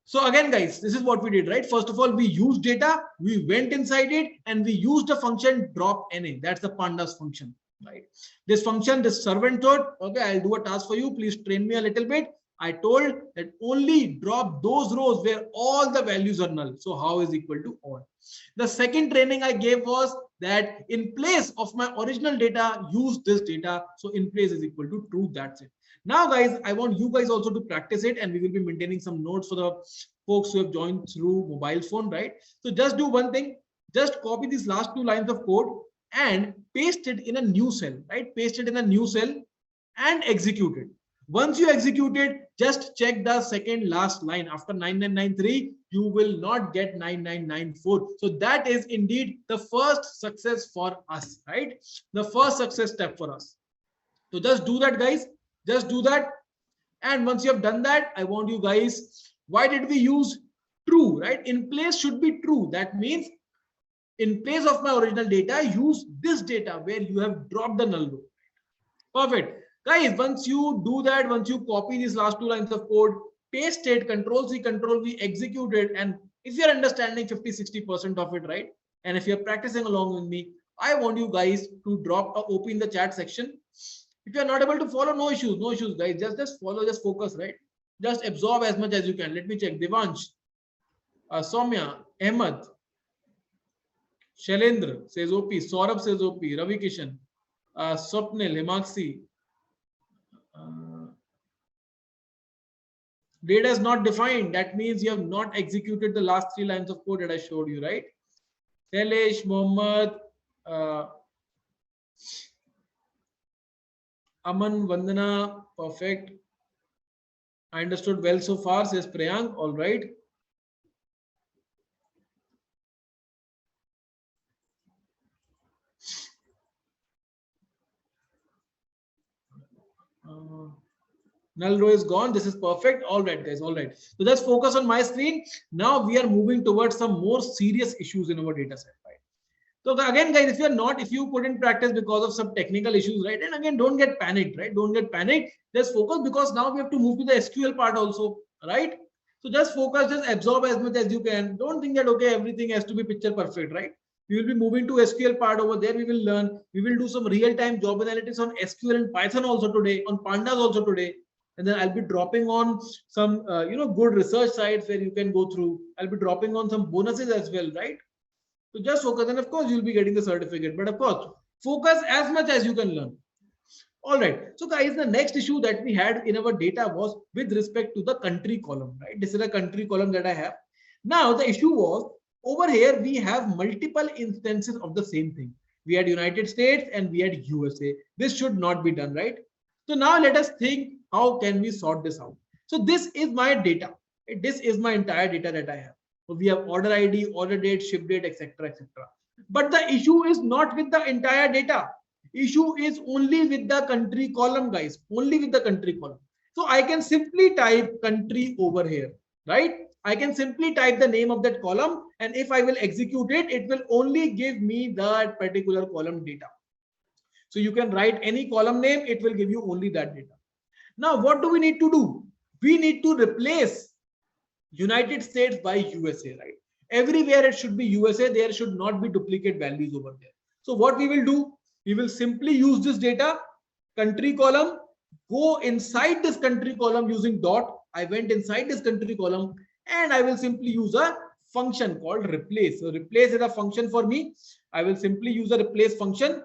So again, guys, this is what we did, right? First of all, we used data, we went inside it, and we used a function drop NA. That's the pandas function, right? This function, this servant thought, okay, I'll do a task for you. Please train me a little bit. I told that only drop those rows where all the values are null. So how is equal to all. The second training I gave was that in place of my original data, use this data. So in place is equal to true. That's it. Now, guys, I want you guys also to practice it, and we will be maintaining some notes for the folks who have joined through mobile phone, right? So just do one thing, just copy these last two lines of code and paste it in a new cell, right? Paste it in a new cell and execute it. Once you execute it, just check the second last line. After 9993, you will not get 9994. So that is indeed the first success for us, right? The first success step for us. So just do that, guys. Just do that. And once you have done that, I want you guys, why did we use true, right? In place should be true. That means in place of my original data, use this data where you have dropped the null row. Perfect. Guys, once you do that, once you copy these last two lines of code, paste it, control C, control V, execute it. And if you're understanding 50-60% of it, right? And if you're practicing along with me, I want you guys to drop a OP in the chat section. If you're not able to follow, no issues, guys. Just follow, just focus, right? Just absorb as much as you can. Let me check. Devansh, Soumya, Ahmed, Shailendra says OP, Saurabh says OP, Ravi Kishan, Swapnil, Himakshi. Data is not defined. That means you have not executed the last three lines of code that I showed you, right? Shailesh, Mohammed, Aman, Vandana, perfect. I understood well so far, says Priyank. All right. Null row is gone. This is perfect. All right, guys. All right. So let's focus on my screen. Now we are moving towards some more serious issues in our data set, right? So again, guys, if you put in practice because of some technical issues, right? And again, don't get panicked, right? Don't get panicked. Just focus, because now we have to move to the SQL part also, right? So just focus, just absorb as much as you can. Don't think that, okay, everything has to be picture perfect, right? We will be moving to SQL part over there. We will learn. We will do some real-time job analytics on SQL and Python also today, on Pandas also today. And then I'll be dropping on some, good research sites where you can go through. I'll be dropping on some bonuses as well, right? So just focus, and of course you'll be getting the certificate, but of course focus as much as you can learn. All right. So guys, the next issue that we had in our data was with respect to the country column, right? This is a country column that I have. Now the issue was over here, we have multiple instances of the same thing. We had United States and we had USA. This should not be done, right? So now let us think, how can we sort this out? So this is my data. This is my entire data that I have. So we have order ID, order date, ship date, etc., etc. But the issue is not with the entire data. Issue is only with the country column, guys. Only with the country column. So I can simply type country over here, right? I can simply type the name of that column, and if I will execute it, it will only give me that particular column data. So you can write any column name, it will give you only that data. Now, what do we need to do? We need to replace United States by USA, right? Everywhere it should be USA. There should not be duplicate values over there. So what we will do, we will simply use this data, country column, go inside this country column using dot. I went inside this country column and I will simply use a function called replace. So replace is a function for me. I will simply use a replace function,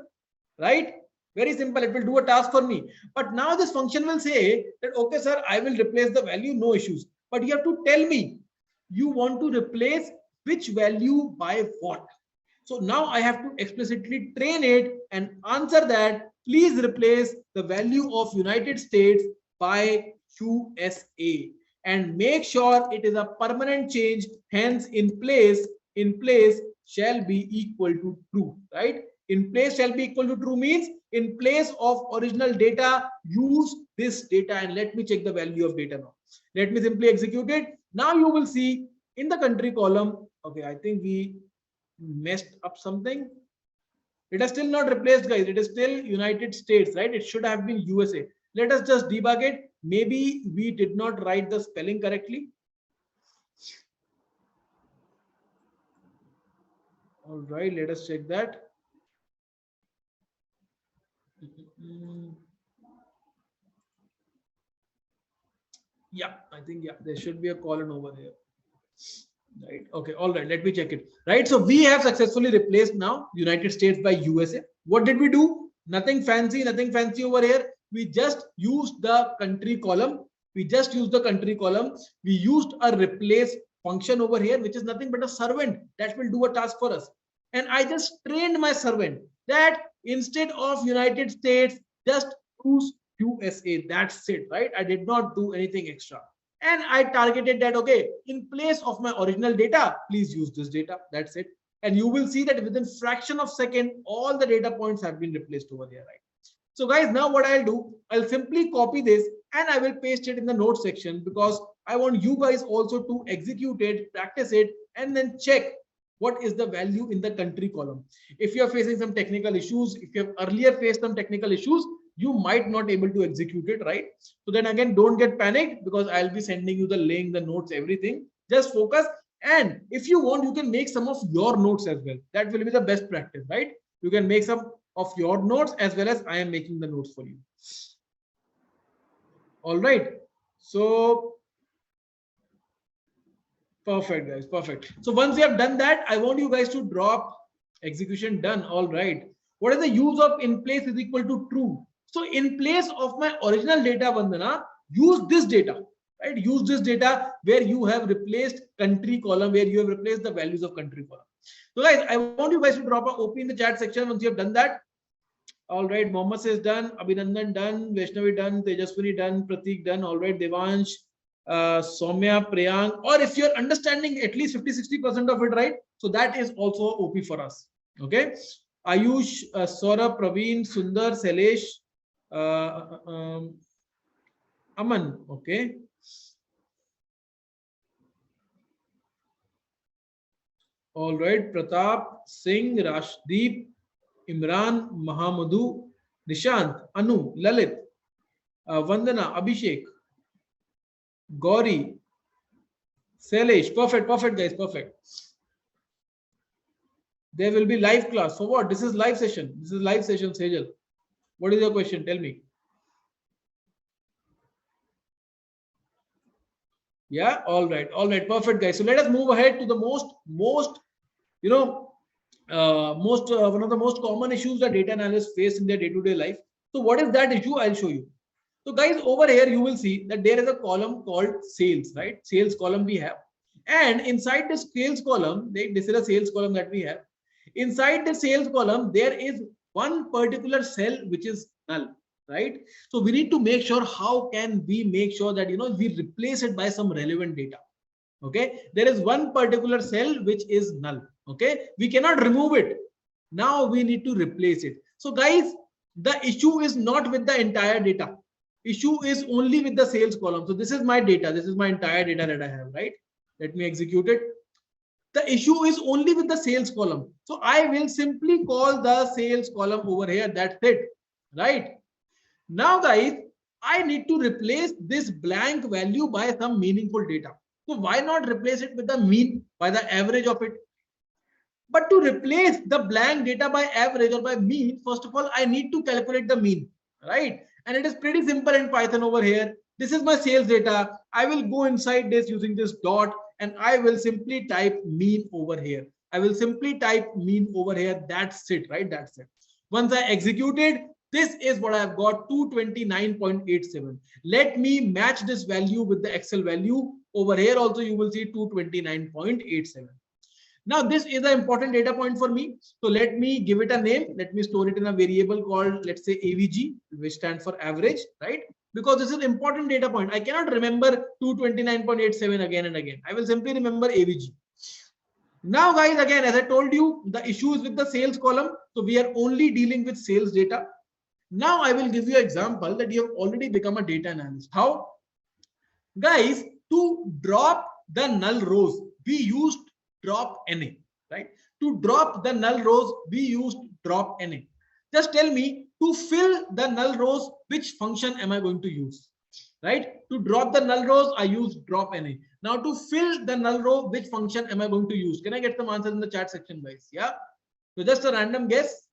right? Very simple. It will do a task for me. But now this function will say that, okay, sir, I will replace the value, no issues. But you have to tell me, you want to replace which value by what. So now I have to explicitly train it and answer that, please replace the value of United States by USA and make sure it is a permanent change. Hence in place shall be equal to true, right? In place shall be equal to true means in place of original data, use this data, and let me check the value of data now. Let me simply execute it. Now you will see in the country column, okay, I think we messed up something. It has still not replaced, guys. It is still United States, right? It should have been USA. Let us just debug it. maybe we did not write the spelling correctly. All right, let us check that. Yeah, I think, yeah, there should be a colon over here. Right. Okay. All right. Let me check it. Right. So we have successfully replaced now United States by USA. What did we do? Nothing fancy, nothing fancy over here. We just used the country column. We just used the country column. We used a replace function over here, which is nothing but a servant that will do a task for us. And I just trained my servant that instead of United States, just use USA. That's it. Right. I did not do anything extra. And I targeted that, okay, in place of my original data, please use this data. That's it. And you will see that within fraction of second, all the data points have been replaced over here, right? So guys, now what I'll do, I'll simply copy this and I will paste it in the notes section, because I want you guys also to execute it, practice it, and then check what is the value in the country column. If you're facing some technical issues, if you have earlier faced some technical issues, you might not able to execute it, right? So then again, don't get panicked, because I'll be sending you the link, the notes, everything. Just focus. And if you want, you can make some of your notes as well. That will be the best practice, right? You can make some of your notes as well as I am making the notes for you. All right. So perfect, guys. Perfect. So once you have done that, I want you guys to drop execution done. All right. What is the use of in place is equal to true? So in place of my original data, Vandana, use this data, right? Use this data where you have replaced country column, where you have replaced the values of country column. So guys, I want you guys to drop a OP in the chat section once you have done that. All right, Mohammed says done, Abhinandan done, Vaishnavi done, Tejaswini done, Pratik done. All right, Devansh, Soumya, Priyank, or if you're understanding at least 50-60% of it, right? So that is also OP for us. Okay. Ayush, Saurabh, Praveen, Sundar, Sailesh, Aman. Okay. All right. Pratap, Singh, Rashdeep, Imran, Mahamadhu, Nishant, Anu, Lalit, Vandana, Abhishek, Gauri, Sailesh. Perfect. Perfect, guys. Perfect. There will be live class. For what? This is live session. This is live session, Sejal. What is your question? Tell me. Yeah. All right. All right. Perfect, guys. So let us move ahead to the most one of the most common issues that data analysts face in their day-to-day life. So what is that issue? I'll show you. So guys, over here you will see that there is a column called sales, right? Sales column we have, and inside the sales column, this is a sales column that we have. Inside the sales column, there is one particular cell which is null, right? So we need to make sure, how can we make sure that we replace it by some relevant data. Okay, there is one particular cell which is null. Okay, we cannot remove it. Now we need to replace it. So guys, the issue is not with the entire data. Issue is only with the sales column. So this is my data. This is my entire data that I have, right? Let me execute it. The issue is only with the sales column. So I will simply call the sales column over here. That's it, right? Now guys, I need to replace this blank value by some meaningful data. So why not replace it with the mean, by the average of it? But to replace the blank data by average or by mean, first of all, I need to calculate the mean, right? And it is pretty simple in Python over here. This is my sales data. I will go inside this using this dot, and I will simply type mean over here. I will simply type mean over here. That's it, right? That's it. Once I executed, this is what I've got, 229.87. Let me match this value with the Excel value. Over here also you will see 229.87. Now this is an important data point for me. So let me give it a name. Let me store it in a variable called, let's say, AVG, which stands for average, right? Because this is an important data point. I cannot remember 229.87 again and again. I will simply remember AVG. Now guys, again, as I told you, the issue is with the sales column. So we are only dealing with sales data. Now I will give you an example that you have already become a data analyst. How? Guys, to drop the null rows, we used drop NA, right? To drop the null rows, we used drop NA. Just tell me, to fill the null rows, which function am I going to use? right? To drop the null rows, I use drop NA. Now to fill the null row, which function am I going to use? Can I get some answers in the chat section, guys? Yeah. So just a random guess.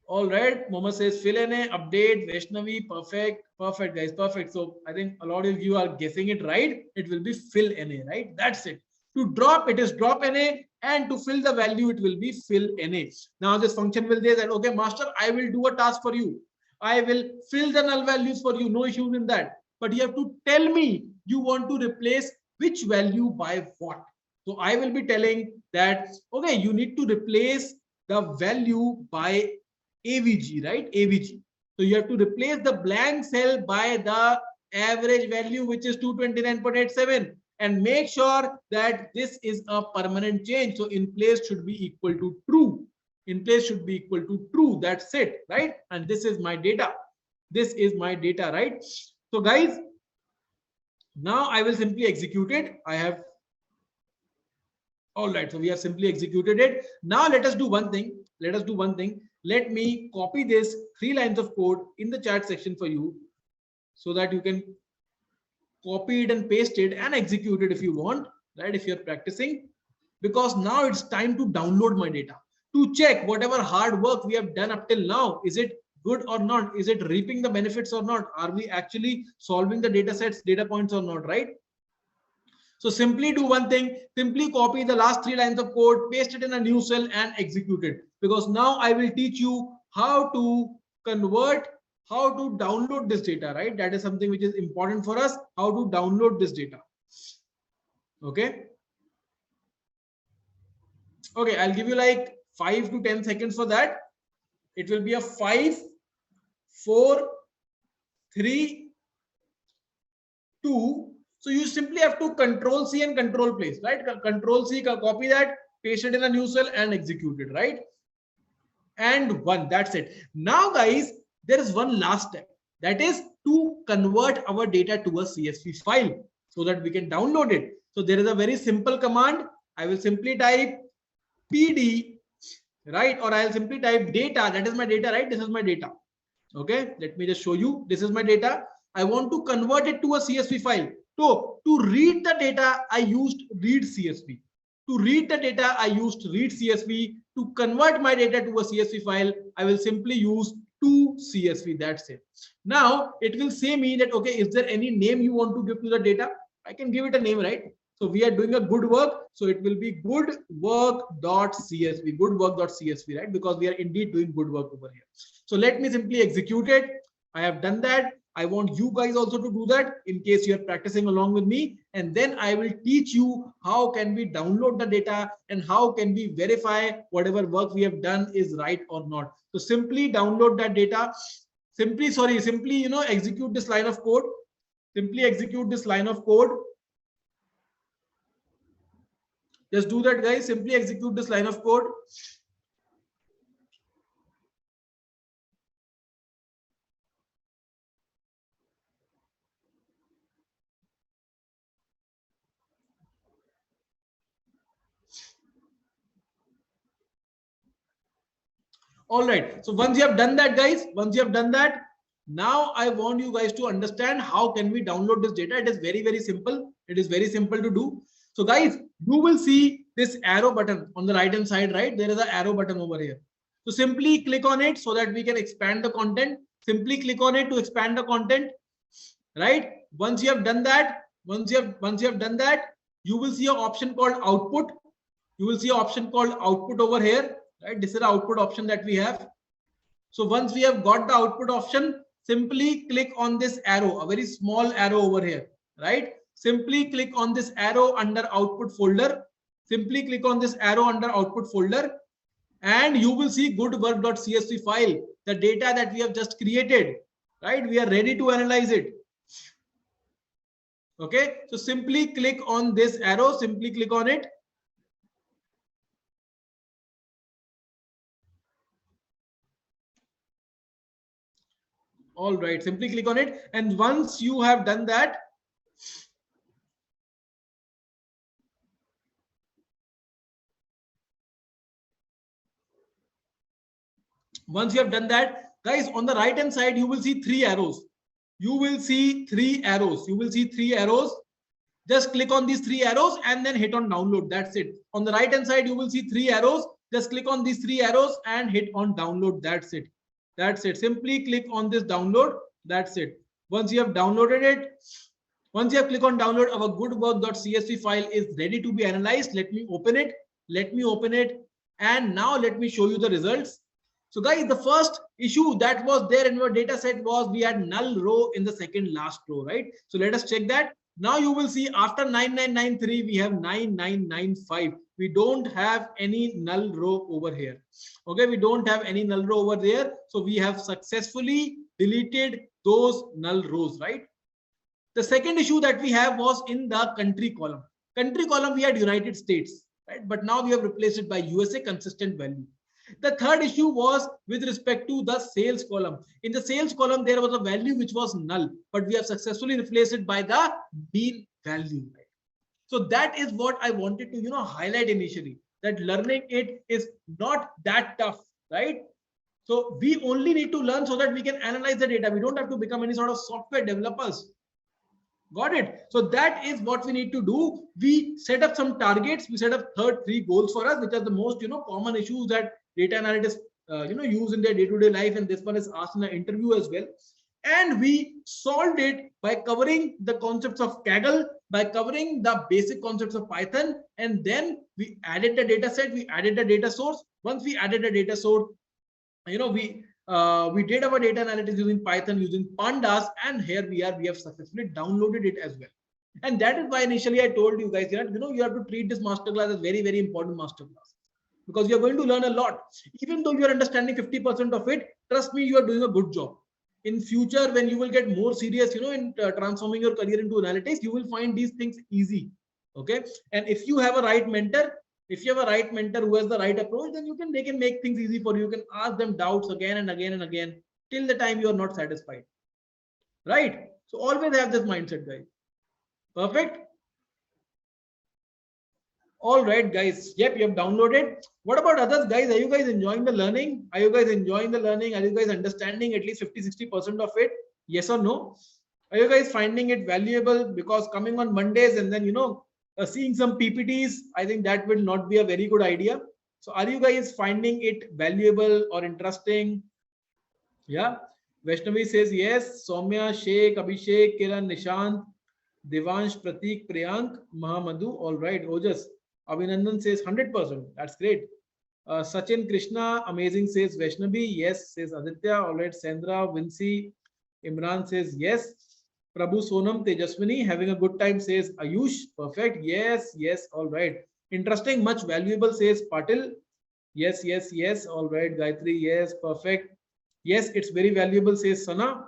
All right, Mohammed says fill NA, update, Vaishnavi, perfect, perfect, guys, perfect. So I think a lot of you are guessing it right. It will be fill NA, right? That's it. To drop, it is drop NA, and to fill the value, it will be fill NA. Now this function will say that, okay, master, I will do a task for you. I will fill the null values for you. No issues in that. But you have to tell me you want to replace which value by what. So I will be telling that, okay, you need to replace the value by AVG, right? AVG. So you have to replace the blank cell by the average value, which is 229.87, and make sure that this is a permanent change. So in place should be equal to true. In place should be equal to true. That's it, right? And this is my data. This is my data, right? So guys, now I will simply execute it. I have, all right, so we have simply executed it. Now let us do one thing. Let us do one thing. Let me copy this 3 lines of code in the chat section for you so that you can copy it and paste it and execute it if you want, right? If you're practicing, because now it's time to download my data to check whatever hard work we have done up till now. Is it good or not? Is it reaping the benefits or not? Are we actually solving the data sets, data points or not, right? So simply do one thing, simply copy the last 3 lines of code, paste it in a new cell and execute it. Because now I will teach you how to convert, how to download this data, right? That is something which is important for us, how to download this data. Okay. Okay, I'll give you like 5 to 10 seconds for that. It will be a 5, 4, 3, 2. So you simply have to control C and control place, right? Control C, copy that, paste it in a new cell and execute it, right? And 1, that's it. Now guys, there is one last step, that is to convert our data to a CSV file so that we can download it. So there is a very simple command. I will simply type PD, right? Or I'll simply type data. That is my data, right? This is my data. Okay, let me just show you. This is my data. I want to convert it to a CSV file. So to read the data, I used read CSV. To read the data, I used read CSV. To convert my data to a CSV file, I will simply use to CSV. That's it. Now it will say me that, okay, is there any name you want to give to the data? I can give it a name, right? So we are doing a good work. So it will be good work.csv, good work.csv, right? Because we are indeed doing good work over here. So let me simply execute it. I have done that. I want you guys also to do that in case you are practicing along with me. And then I will teach you how can we download the data and how can we verify whatever work we have done is right or not. So simply download that data. Simply, execute this line of code. Simply execute this line of code. Just do that, guys. Simply execute this line of code. All right. So once you have done that, guys, once you have done that, now I want you guys to understand how can we download this data. It is very, very simple. It is very simple to do. So guys, you will see this arrow button on the right hand side, right? There is an arrow button over here. So simply click on it so that we can expand the content. Simply click on it to expand the content, right? Once you have done that, once you have done that, you will see an option called output. You will see an option called output over here, right? This is the output option that we have. So once we have got the output option, simply click on this arrow, a very small arrow over here, right? Simply click on this arrow under output folder. Simply click on this arrow under output folder and you will see goodwork.csv file, the data that we have just created, right? We are ready to analyze it. Okay, so simply click on this arrow, simply click on it. All right, simply click on it. And once you have done that, Guys, on the right hand side, you will see three arrows. You will see three arrows. You will see three arrows. Just click on these three arrows and then hit on download. That's it. On the right hand side, you will see three arrows. Just click on these three arrows and hit on download. That's it. That's it. Simply click on this download. That's it. Once you have downloaded it, once you have clicked on download, our goodwork.csv file is ready to be analyzed. Let me open it. Let me open it. And now let me show you the results. So guys, the first issue that was there in our data set was we had null row in the second last row, right? So let us check that. Now you will see after 9993, we have 9995. We don't have any null row over here. Okay, we don't have any null row over there. So we have successfully deleted those null rows, right? The second issue that we have was in the country column. Country column, we had United States, right? But now we have replaced it by USA consistent value. The third issue was with respect to the sales column. In the sales column, there was a value which was null, but we have successfully replaced it by the mean value. Right? So that is what I wanted to, highlight initially, that learning it is not that tough, right? So we only need to learn so that we can analyze the data. We don't have to become any sort of software developers. Got it? So that is what we need to do. We set up some targets. We set up three goals for us, which are the most, common issues that data analytics, use in their day-to-day life. And this one is asked in an interview as well. And we solved it by covering the concepts of Kaggle, by covering the basic concepts of Python. And then we added the data set, we added the data source. Once we added the data source, we did our data analytics using Python, using Pandas, and here we are. We have successfully downloaded it as well. And that is why initially I told you guys, you have to treat this masterclass as very, very important masterclass, because you're going to learn a lot. Even though you're understanding 50% of it, trust me, you are doing a good job. In future, when you will get more serious, in transforming your career into analytics, you will find these things easy. Okay. And if you have a right mentor, who has the right approach, then they can make things easy for you. You can ask them doubts again and again and again till the time you are not satisfied. Right? So always have this mindset, guys. Perfect. All right, guys. Yep, you have downloaded. What about others, guys? Are you guys enjoying the learning? Are you guys understanding at least 50-60% of it? Yes or no? Are you guys finding it valuable? Because coming on Mondays and then, seeing some PPTs, I think that will not be a very good idea. So are you guys finding it valuable or interesting? Yeah. Vaishnavi says yes. Soumya, Sheikh, Abhishek, Kiran, Nishant, Devansh, Pratik, Priyank, Mahamadhu. All right. Ojas. Abhinandan says 100%. That's great. Sachin Krishna, amazing, says Vaishnavi. Yes, says Aditya. All right. Sandra, Vinci, Imran says yes. Prabhu Sonam Tejaswini, having a good time, says Ayush. Perfect. Yes, yes. All right. Interesting, much valuable, says Patil. Yes, yes, yes. All right. Gayatri, yes. Perfect. Yes, it's very valuable, says Sana.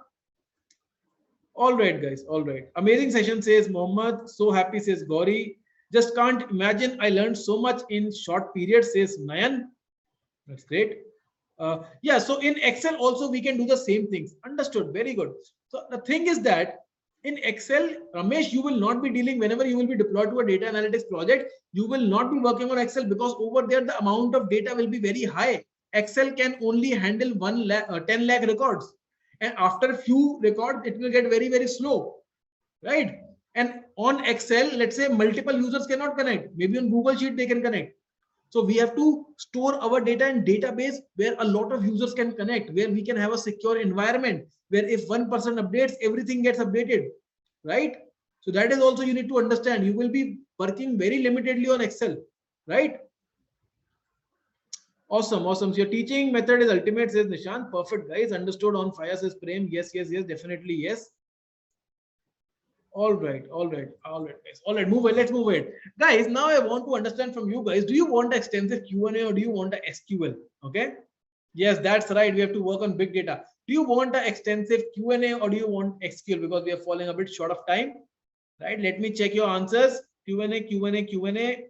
All right, guys. All right. Amazing session, says Mohammed. So happy, says Gauri. Just can't imagine. I learned so much in short period, says Nayan. That's great. Yeah, so in Excel also we can do the same things. Understood. Very good. So the thing is that in Excel, Ramesh, you will not be dealing whenever you will be deployed to a data analytics project. You will not be working on Excel because over there the amount of data will be very high. Excel can only handle 10 lakh records, and after few records it will get very, very slow, right? And on Excel, let's say multiple users cannot connect. Maybe on Google Sheet they can connect. So we have to store our data in database where a lot of users can connect, where we can have a secure environment, where if one person updates, everything gets updated, right? So that is also you need to understand. You will be working very limitedly on Excel, right? Awesome, awesome. So your teaching method is ultimate, says Nishant. Perfect, guys. Understood on fire, says Prem. Yes, yes, yes, definitely yes. All right, guys. All right, move it. Let's move it, guys. Now I want to understand from you guys. Do you want extensive Q&A or do you want a SQL? Okay. Yes, that's right. We have to work on big data. Do you want an extensive Q&A or do you want SQL? Because we are falling a bit short of time, right? Let me check your answers. Q&A.